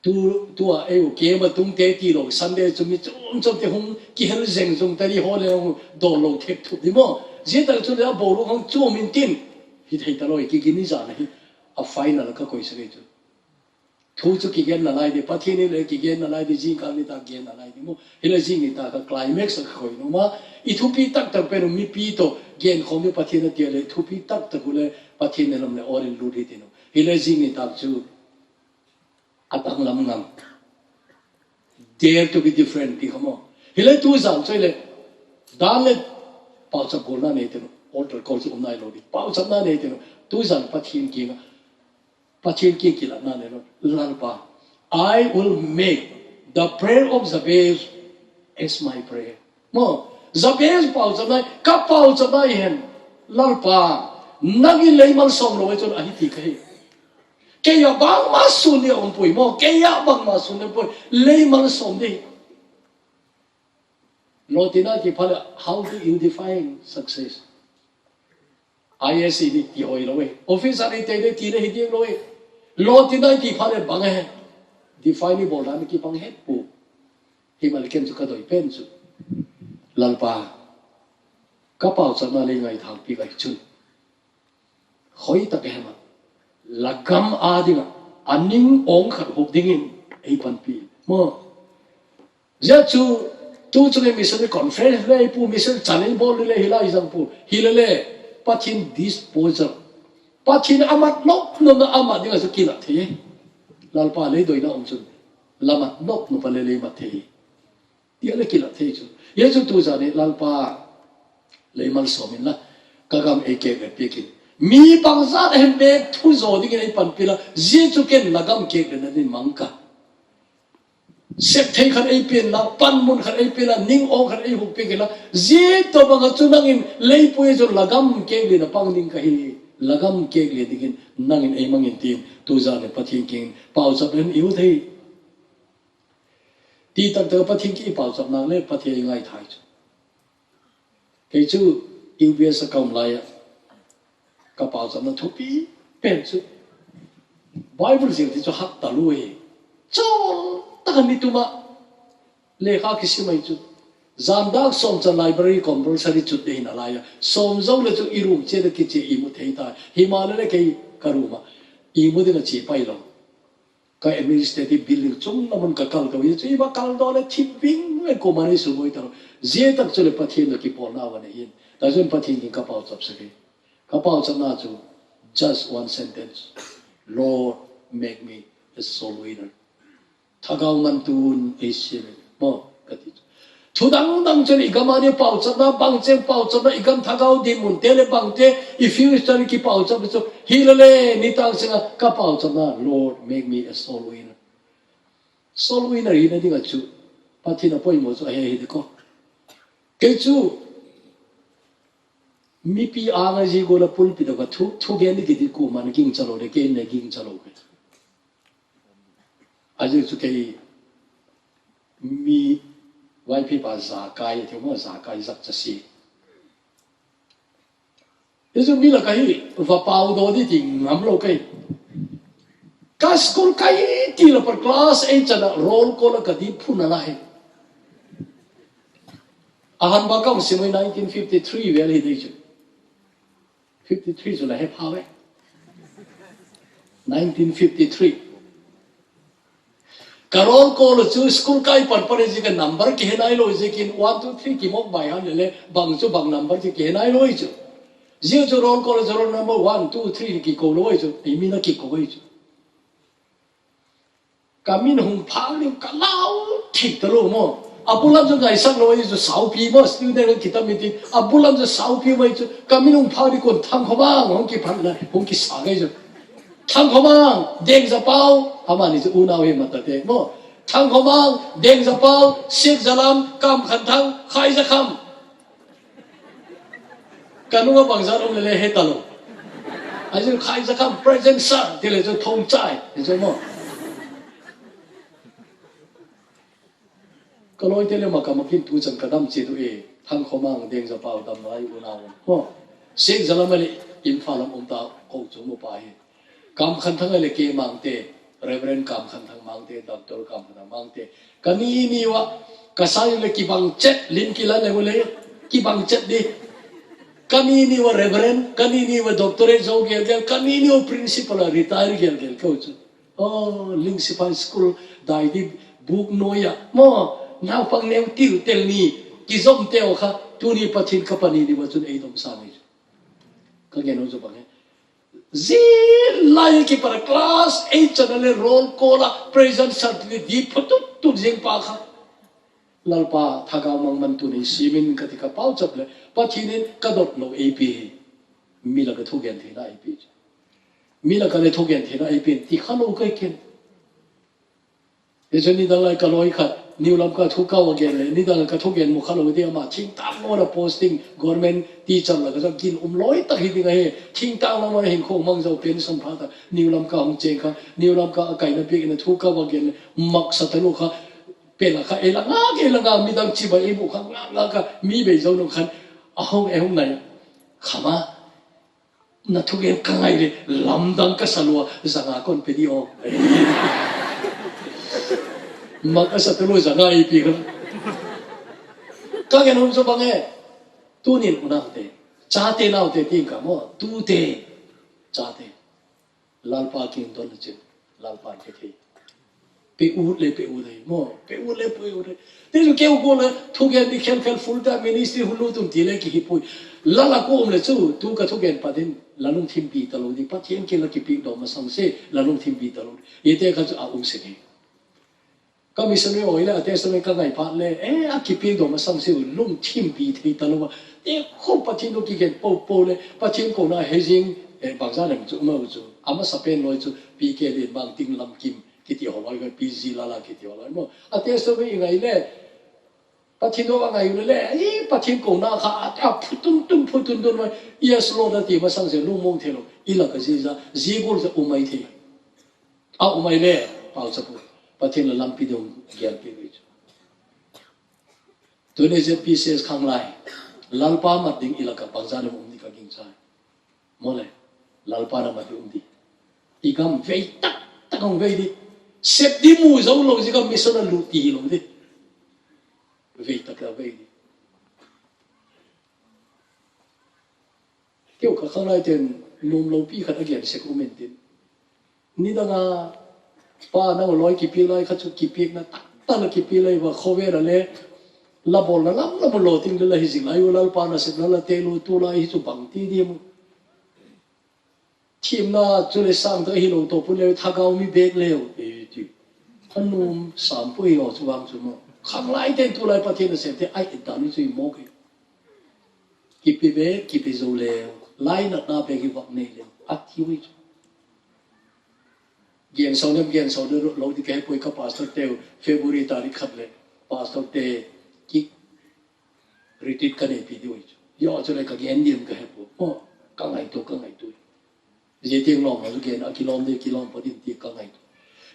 tu a eu ke ma tung te ti lo Sunday chu mi chum chum te hung ki hel zeng jung ta ri ho le do lo thep thu di mo je ta chu le bo ro hong chu min tin hi thei ta lo ki ki ni ja na hi a final ka koi se chu thu chu ki gen na lai de pathi ni le ki gen na lai de ji ka ni ta gen na lai de mo hi le ji ni ta ka climax ka khoi no ma I thu pi tak tak pe no mi pi to gen khomi pathi na ti le thu pi tak tak le pathi ne lam le orin lu ri ti no hi le ji ni ta chu atang lam ngam dare to be different ti khamo hi le tu zam choi le dan le pau cha ko na ne te no order ko chu nai lo di pau cha na ne te no tu zam pathi ki na Pachin ki kila na ne lalpa. I will make the prayer of Jabez as my prayer. Mo Jabez pau chamai ka pau chamai hen lalpa nagi leimal som lo chon ahi ti kai. Ke ya bang ma sun ni om pui mo ke ya bang ma sun ni pui leimal som di. Lotina ki phale how do you define success? ISC ti hoi lo we officer ni te ti le hi ding lo we Lotina ki phale bang he define bo dan ki bang het pu himal kem chu ka doi pen chu lalpa ka pau chama le ngai thang pi gai chu khoi ta ke ma lagam adinga aning ong khat hok dingin ei pan pi mo ja chu tu chu le mission conference le pu mission channel bol le hilai jang pu hilale pathin disposal pathin amat nok no na amat dinga su kila the lalpa le doi na om chu lamat nok no pale le ma the dia le kila the chu ye chu tu za ne lalpa le mal somin la kagam eke ke pekin mi bangza hem be thu zo ding nei pan pila je chu ken lagam ke ke na din mangka sep thei khan ei pen la pan mun khan ei pela ning ong khan ei huk pe ke la je to bang chu nangin lei pui chu lagam ke le na pang ding ka hi lagam ke le digin nangin ei mangin tin tu za ne pathin king pau chap len iu thei ti tak ta pathin ki pau chap nang le pathi ngai thai chu ke chu UBS account la ya ka pau chap na thupi pen chu Bible jing ti chu hak ta lu e chol ta ni tu ma le kha ki si mai chu Zamdak som cha library compulsory chut de na la ya som zo le chu irum che de ki che I mu thei ta himalaya ke karuma I mu de na che pai lo ka administrative building chung na mun ka kal ka wi chi ba kal do le thiping le ko mani su moi ta je tak chu le pathin na ki pol na wa ne yin ta jun pathin ki ka pau chap se ka pau chap na chu just one sentence Lord make me a soul winner thagau man tun asia mo ka ti Tudang dang chen ikam ani pau chap na bang chen pau chap na ikam thagau di mun tele bang te if you study ki pau chap so hilale ni tang singa ka pau chap na Lord make me a soul winner ina dinga chu pathina poi mo chu he de ko ke chu mi pi anga ji go la pul pi da ka thu gen ni ki ku man king chalo de ke ne king chalo ke aje chu ke mi Why people zakai itu mah zakai zak casi. Itu bila kahi vapau do di ting amlo kai. Kas kol kai ti la per class 8 chana roll ko la kadi phuna la hai. ahan ba kang simoi 1953 vel hi dei chu 53 chu la he phawe 1953 karol ko lo chu school kai par pare ji ka number ke henai lo ji kin 1 2 3 ki mok bai han le bang chu bang number ji ke henai lo chu ji chu rol ko lo roll number 1 2 3 ki ko lo chu ei mi na ki ko chu kamin hung phang ni ka lao thik ta lo mo abulam jo ngai sang lo chu sau pi mo student ki ta mi ti abulam jo sau pi mo chu kamin hung phang ni kon thang kho ba hong ki phan la hong ki sa ngai chu thang kho mang deng za pau amani chu unau he mata te mo thang kho mang deng za pau sik zalam kam khan thang khai za kham kanunga bangsa rom le he talo ajin khai za kham present sir te le chu thong chai chu mo kaloi te le makamakin tu chan kadam che tu e thang kho mang deng za pau dam lai unau mo sik zalam le infalam umta ko chu mo pa he kam khan thang le ke mangte reverend kam khan thang mangte doctor kam khan mangte kani ni wa kasai le ki bang chet lin ki la le ki bang chet di kani ni wa reverend kani ni wa doctorate zo gel gel kani ni wa principal retire gel gel ko chu oh Lingsipal school dai di book noya mo now pang new tel ni ki zom teo kha tu ni pathin kapani ni wa chun ei dom sa ni ka geno zo bang zin lai ki para class 8 channel roll kola present certificate di photo tu jing pa kha lalpa thaga mang man tu ni simin ka ti ka pau chap le pathinin ka dot lo ap mila ka thogen the na ap mila ka le thogen the na ap ti khalo kai ken e jeni dalai ka loi khat new lam ka thuka wa gen le ni dal ka thogen mu khalo de ma ching tam mo na posting government teacher la ka kin loi ta hi dinga he ching tam ma hin khong mang zo pen som pha ta new lam ka hong che ka new lam ka kai na pi na thuka wa gen mak sa ta lu kha pe la kha e la nga ke la nga mi dang chi ba e bu kha nga ka mi be zo no khan a hong e hong nai khama na thogen ka ngai le lam dang ka salwa zanga kon pe di o maka sa tulo sa nga ipi ka kage nom so bange tunin unang te chate nao te ting ka mo tu te chate lalpa king don che lalpa ke the pe u le mo pe u le te lu ke u ko le thu ge di khel full time ministry hulu tum ti le ki hi pui lala ko om le chu tu ka thu gen pa din lalung thim pi talo di pa chen ke la ki pi do ma sang se lalung thim pi talo yete ka chu a se ni kami sami oi la te sami ka ngai phat le a ki pi do ma sang se lum thim pi thi talo ba te kho pa thin do ki gen po le pa thin ko na hejing bang za le chu ma chu ama sa pen loi chu pi ke le bang ting lam kim ki ti ho loi ga pi zi la ki ti ho loi mo a te sami ngai le pa thin do ngai le pa thin ko na kha a phutun don ma yes lo da ti ma sang se lu mong the lo ila ka zi za zi gol za umai the a umai le pau cha pu pathin la lampi dong gyal pi wi tu ne je pieces khang lai lalpa ma ding ilaka bangza le umdi ka ging chai mole lalpa na ma di umdi igam vei tak ong vei di sep di mu zo lo ji ka mission lu ti lo di vei tak la vei di kêu ka khang lai ten num lo pi khat again se comment tin ni da nga pa na loi ki pi lai kha chu ki pi na ta la ki pi lai wa khowe la le la bol la la bol lo ting la hi jing lai wa pa na se la te lu tu lai hi chu bang ti di mu team na chu le sang ta hi lo to pu le tha gao mi bek le e ti anum sam pu yo chu wang chu mo khang lai ten tu lai pa thi na se te ai ta ni chu mo ke ki pi be ki pi zo le lai na na be ki wak nei le a ti wi gen sau de lo di ke poi ka pastor te February tarikh khat le pastor te ki retreat ka ne pi di wi yo chu le ka gen dim ka he po ka ngai to je tieng long ma gen a kilom po din ti ka ngai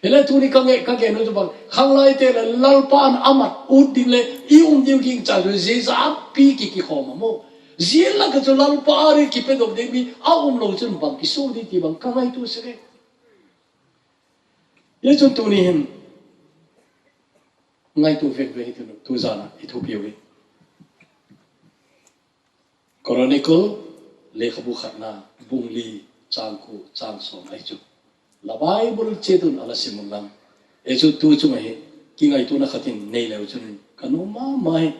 ele tu ni ka ngai ka gen no chu bang khang lai te la lalpan amat ud din le i diu king cha je za pi ki khom mo je la ka chu lalpa ri ki pe dok de mi a lo chun bang ki so di ti bang ka ngai tu se ye chun tu ni hin ngai tu ven tu zana i thu pi wi Chronicle lekhabu khatna bungli changku changsom ai chu la Bible chedun ala simulang e chu tu chu mai kingai tu na khatin nei leu chun kanu ma mai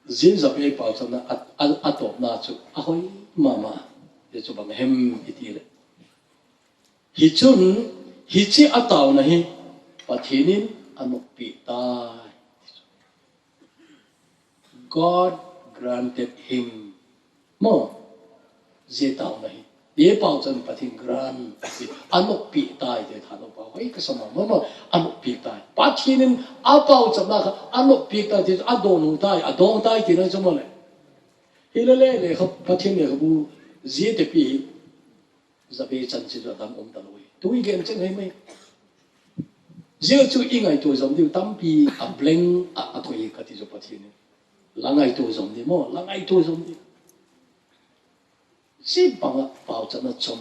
zin zabe pa chana atop na chu ahoi mama ye chu bang hem itile hi chun hi chi ataw na hi pathinin anupi ta God granted him more zetaw na hi ye pau chan pathin grant anupi tai de thano pa hoi ka sama mama anupi tai pathinin apau cham na anupi tai de adonu tai adong tai ti na chumole hilale le kha pathin le bu zete pi zabe chan chi da dam om ta loi tui gen chen hai mai zio chu ingai tu zom diu tam pi a bleng a thoi ka ti zo pathin langai tu zom di mo langai tu zom di si bang pau chan na chom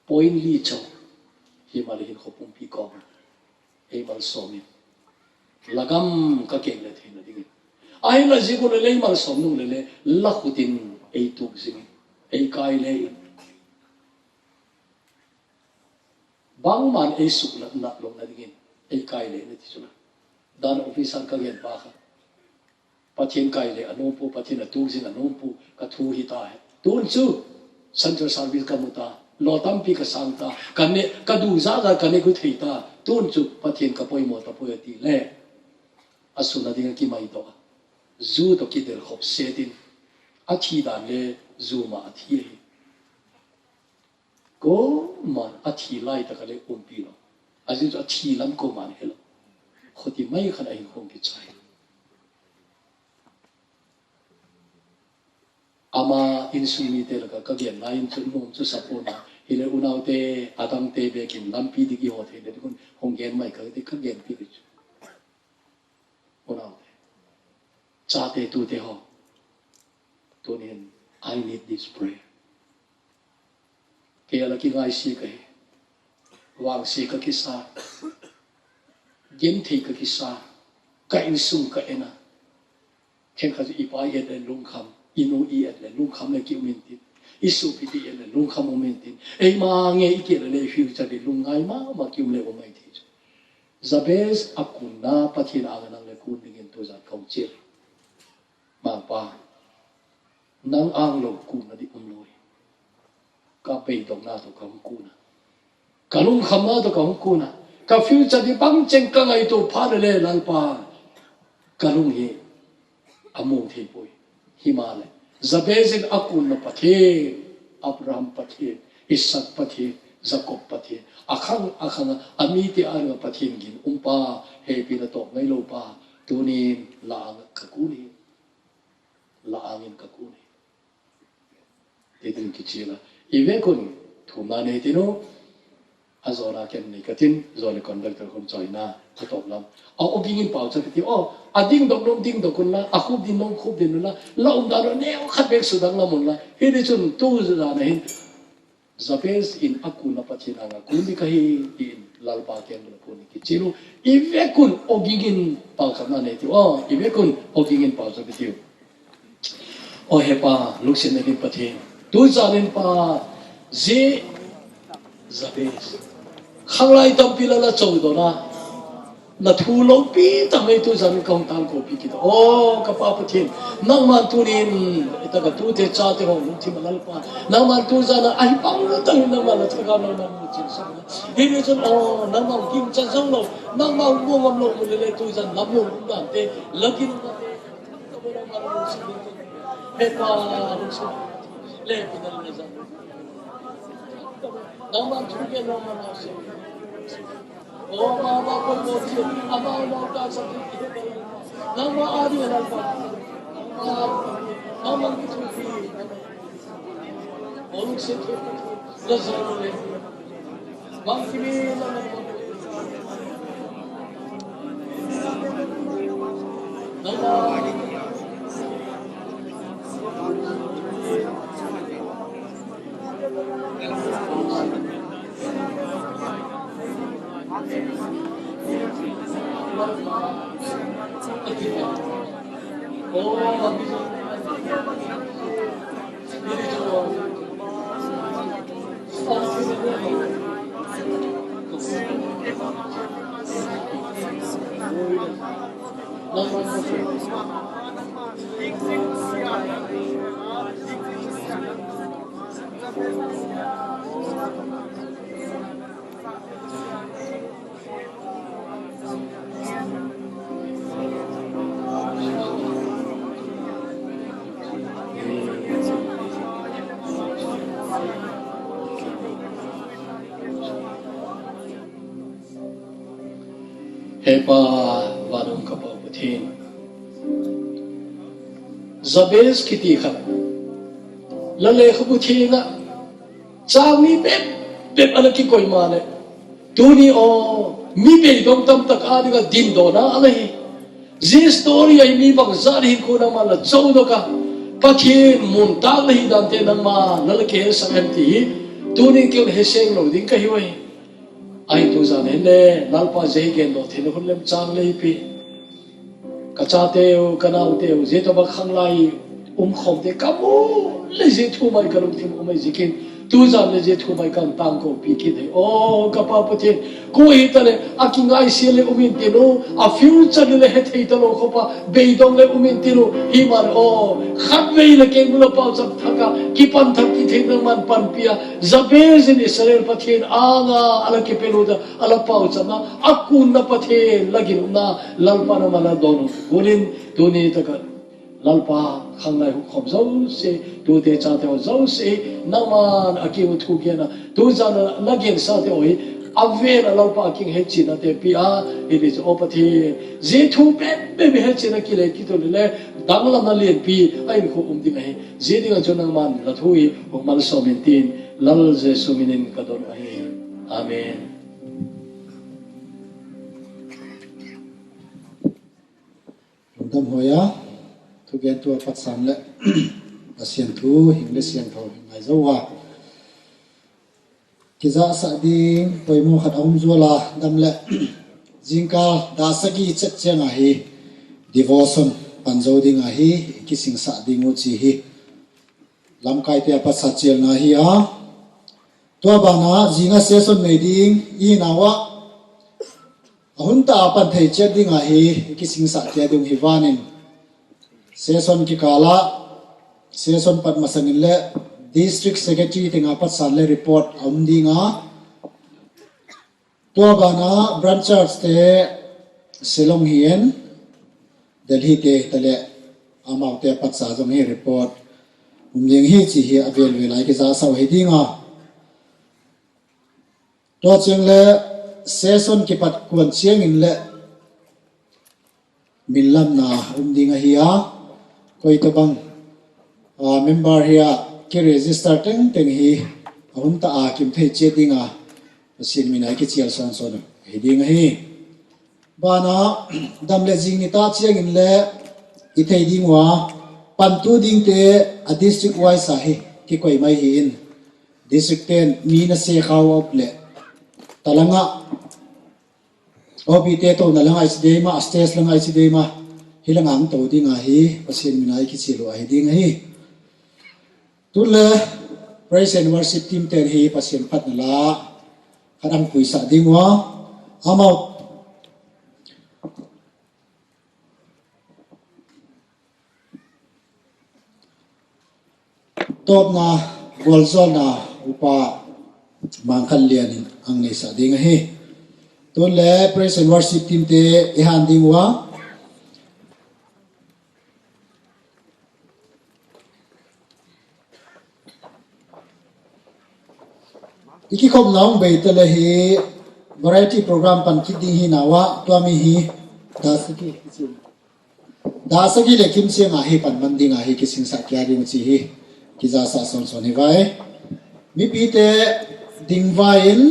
point li cho hi ma le hin khopum pi ko e mal som ni lagam ka ke le the na ding ai la ji ko le mal som nu le la khutin e tu sing e kai le bang man e su na long na ding e kai le na ti su na dan officer ka gen ba kha pathin kai le anu pu pathin a tu sing anu pu ka thu hi ta hai tun chu central service ka muta lo tam pi ka sang ta kan ne ka du za ga kan ne ku thei ta tun chu pathin ka poi mo ta poi ti le asuna ding ki mai to zu to ki del khop se din a thi dan le zu ma a thi ko man a thi lai ta ka le um pi lo a ji a thi lam ko man he lo khoti mai khan ai khong ki chai ama insumi te la ka gen lain chun nom chu sapona hile unau te adang te be kin lampi di ki ho the de kun hong gen mai ka te ka gen pi ki unau te cha te tu te ho to nen I need this prayer ke ala ki ngai si ka wang si ka ki sa gen thei ka ki sa ka in sung ka ena ken kha ji ipai et lung kham inu i et le lung kham le ki mintin isu piti et le lung kham mintin e ma nge ike le future de lung ngai ma ki le o mai thi zabes akuna pathin angan le kun dingin to za kaum chil ma pa nang ang lo ku na di loi ka pe dong na to kaum ku na ka lung kham na to kaum ku na ka future di bang cheng ka ngai to pha le lan pa ka lung hi among thi poi Himalaya. Zabezin akun na pati, Abraham pati, Isaac pati, Jacob pati. Akang amiti ang pati ngin umpa hepi na to ngay lo pa tunin laang kakuni, laangin kakuni. Itin kichila. Ibe kun tumane tino azora ken nikatin zone conductor kun China atop lam a obingin pau cha ti o ading dok nom ding dokun la a khub din nom khub din la la da ro ne khat bek su dang la mon la he de chun tu za na hin zapes in akuna pachina nga kun di kahi in lalpa ken la kun ki chilu ive kun obingin pau cha na ne ti o ive kun obingin pau cha ti o he pa luksin ne din pathin tu za nen pa je zapes khanglai tam pila la chau do na thu lo pi tam ei tu zan kong tang ko pi ki do o ka pa pathin nang man tu nin ita ka tu te cha te hong thi malal pa nang man tu zan ai pang tang nang man cha ga nang man chin sa he ne chon o nang man kim chan song lo nang ma mo ngam lo mu le tu zan lam yo um dan te lagin na te ka bo ra ma lo si he pa ro si le pi dal le zan nang man tu ke nang man si oh mama ko mo si ama mo ka sa ti nang ma adi na pa mama ki tu fi on se ke la zone le mang ki ni na nang ma Amen. Hepa vanung kapal putin. Zabez kiti khat. Lale khabutin na. Chami bep alaki koi mane. Tuni o mi be dom tam tak adiga din do na alahi. Zi story ay mi bang zari ko na mala chawdo ka. Pathin muntal hi dante nang ma lalaki sa empty. Tuni kil heseng lo ding kahiwai. Ai tu zan hele lalpa jegen lo thin hulem chang leipi kachate kanau te je to ba khanglai khom te kamu le je thu mai kalum thim umai jikin tu zan le je thu mai kan tang ko pi ki de o kapa pathin ko hi tale akingai sele umin te no a future le he thei to lo khopa beidong le umin te no hi mar o khat vei le ke mula pa chak thaka ki pan thak ki thei man pan pia zabez in israel pathin anga ala ke pelo da ala pa chama akun na pathin lagin na lalpa na mala dono gunin tuni taka lalpa khangai hu khom zo se tu te cha te zo se naman akiu thu kiana tu jana lagin sa te oi avela lalpa king he china te pia it is opathin je thu be he china ki le ki to le dangla na len pi ai ko ding he je ding chona man la thui o mal so mentin lal je suminin ka don ai amen Dam hoya tu gen tu pat sam le asian thu hing le sian tho ngai zo wa kiza sa ding poimo khat om zola dam le jingka da sagi chet chenga hi devotion panzo ding a hi kising sa ding u chi hi lam kai te pat sa chel na hi a to ba na jinga session nei ding I na wa ahunta pan thei chet ding a hi kising sa te dung hi wanin session ki kala session pat masangin le district secretary tinga pat san le report dinga to bana branchers te silong hien delhi te tale amau te pat sa jong hi report yeng hi chi hi avel velai ki za sau he dinga to cheng le session ki pat kuan chiang in le milam na dinga hi a koi to bang member here ki register teng hi ahun ta a kim thei che dinga sin minai ki chial san son he dinga hi bana dam le jing ni ta chiang in le I thei dingwa pan tu ding te a district wise a hi ki koi mai hi in district ten mi na se khaw op le talanga obi te to na langa is de ma stage langa is de ma hilangang to dinga hi pasin minai ki chilo a hi ding hi tule praise and worship team ten hi pasin phat na la kharang puisa dingwa amau top na golzol na upa mangkhan lian ang nei sa ding hi tule praise and worship team te ihan dingwa iki khom naung bei tele hi variety program pan ki ding hi nawa to mi hi dasagi le kim se ma hi pan manding a hi ki sing sa kya ding chi hi ki za sa son son hi vai mi pi te ding vain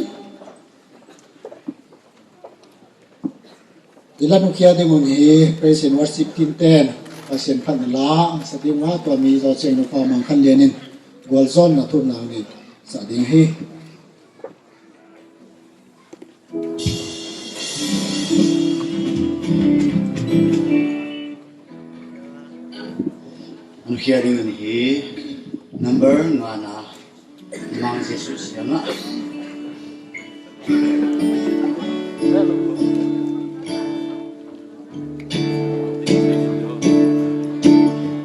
ilan kya de mun hi praise and worship team ten pasien phan la sa ding wa to mi zo cheng no pa mang khan lenin gol zon na thun na ni sa ding hi Ang hearing ni number ngana mang Jesus yang nga.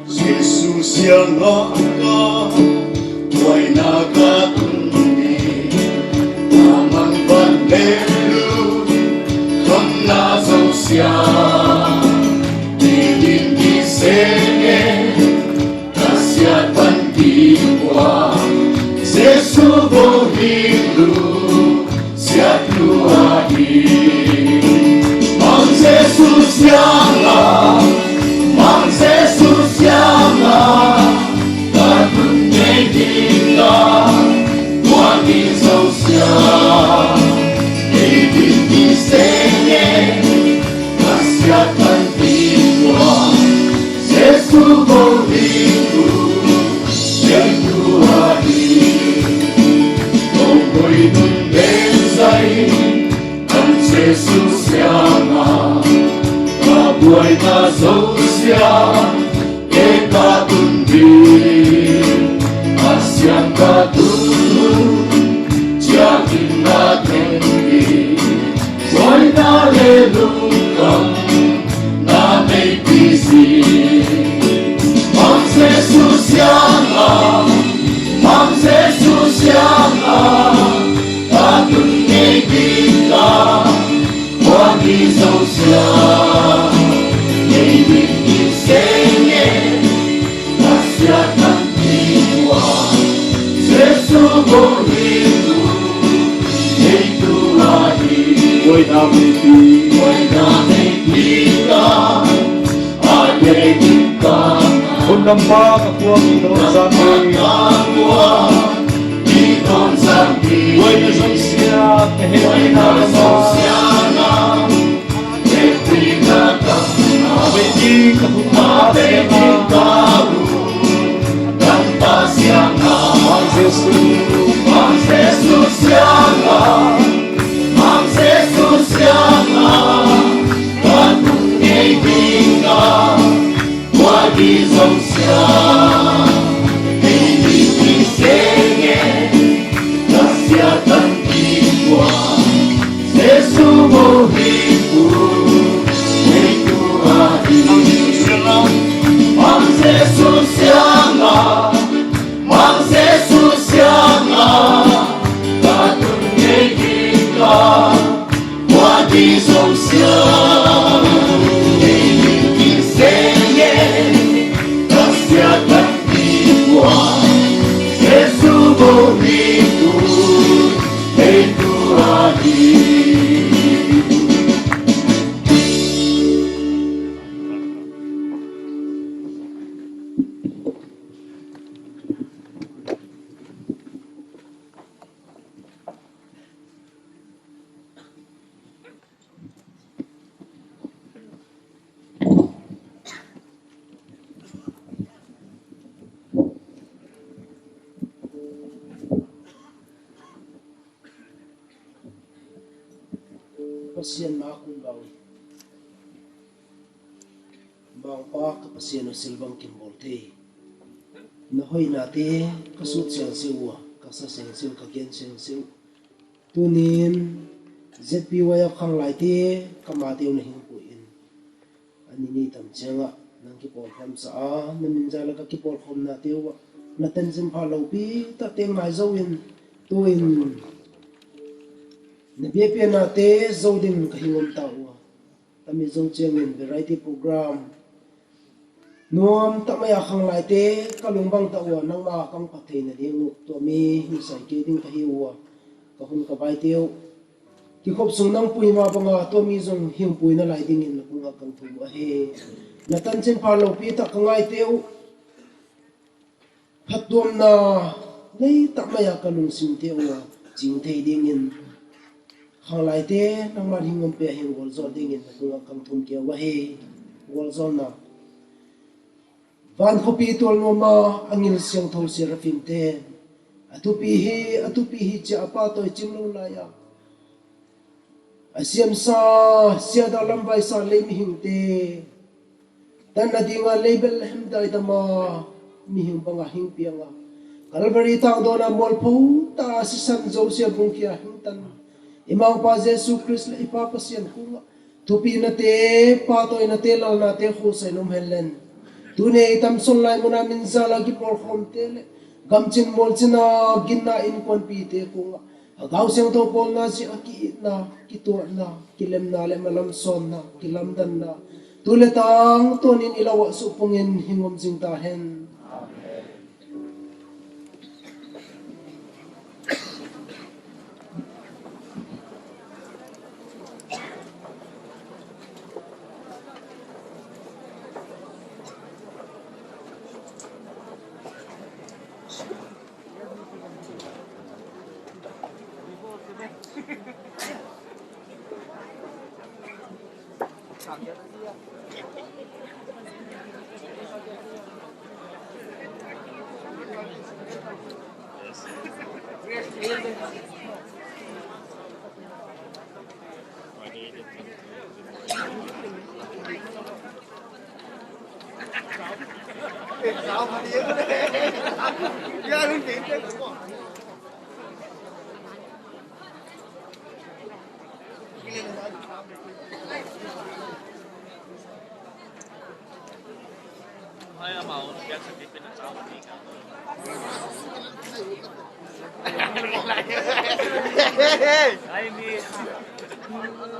Jesus yang nga way nakatundi amang bandelu kang nasaw siya di senge kasiatan diwa sesubo hindu siap luahi mang Jesus yang mang Jesus yang takun kita wagi sosial di senge kasiatan diwa sesubo hindu siap luahi Onggoy nun bensay ang Jesus yang kabuhay na sosya ekatundi asyang katulong tiyakin natin Boy na lelukang na may pisi Mang Jesus yang Mang Jesus yang katunay kita wagi sosya ibig senge kasiatan jiwa sesubo hidu itu lagi Boy namin kita ayay kita Undang pa kapuang Inoon sa amin. Inoon sa amin Buhay na sosya, Boy na sosya na Abedi kapuang Abedi karu Tanpa sianga Mang Jesus Mang Jesus sianga Mang Jesus sianga Katunay binga Wagi sosya Hindi senge Kasiatan jiwa Sesubo hibu Itu hati Mang Jesus yang Mang Jesus yang Katunay kita Wagi sosya Hindi senge Kasiatan jiwa Sesubo hibu Itu hati Kapasyan makumbang bang pa kapasyan o silbang kimbolte nahoy nati kasut siyang siwa kasaseng siw kakyan siyang siw tunin ZPY kang laiti kamati o nahingpuin anini tamsiya nga nang kipol ham sa naminjala ka kipol ham nati o natansin palaw pi tateng maizawin tuin Nabiya nate zodin kahingom tao. Kami zong chengin variety program. Nuam tamaya kang laite kalungbang tao nang makakang patay na ding to mi hisay keding kahiwa. Kahun kabay teo. Kikop sung nang puy mga nga to mi zong himpuy na laidingin na kung kang tuwa he. Natansin palaw pita kangay teo. Hatduam na nay tamaya kalungsim teo jingtay dingin. Hang laite nang marhingom pe hing golzol dingin na kung kang tumkia wahe golzol na van kopi tol no ma angil siyang thol si rafinte atupihi cha apato chimlo laya asiam sa siya da lambay sa lemi hingte tan na dinga label hem dai dama mi hing banga hing pianga Calvary tang dona mol phu ta si san Joseph bungkia hing tan imang pa Jesus Christ la ipapasyan kunga tupi na te patoy na te lal na te khusay num helen tune itam son lai muna min zala gi por khom tele gamchin mol china ginna in kon pi te kunga agaw seng to pol na si aki na kitu na kilem na le malam son na kilam dan na tule tang tonin ilawa su pungin hingom jing ta hen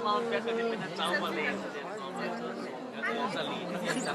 Mount Peso di pinagsawa mali. Sa lino yan sa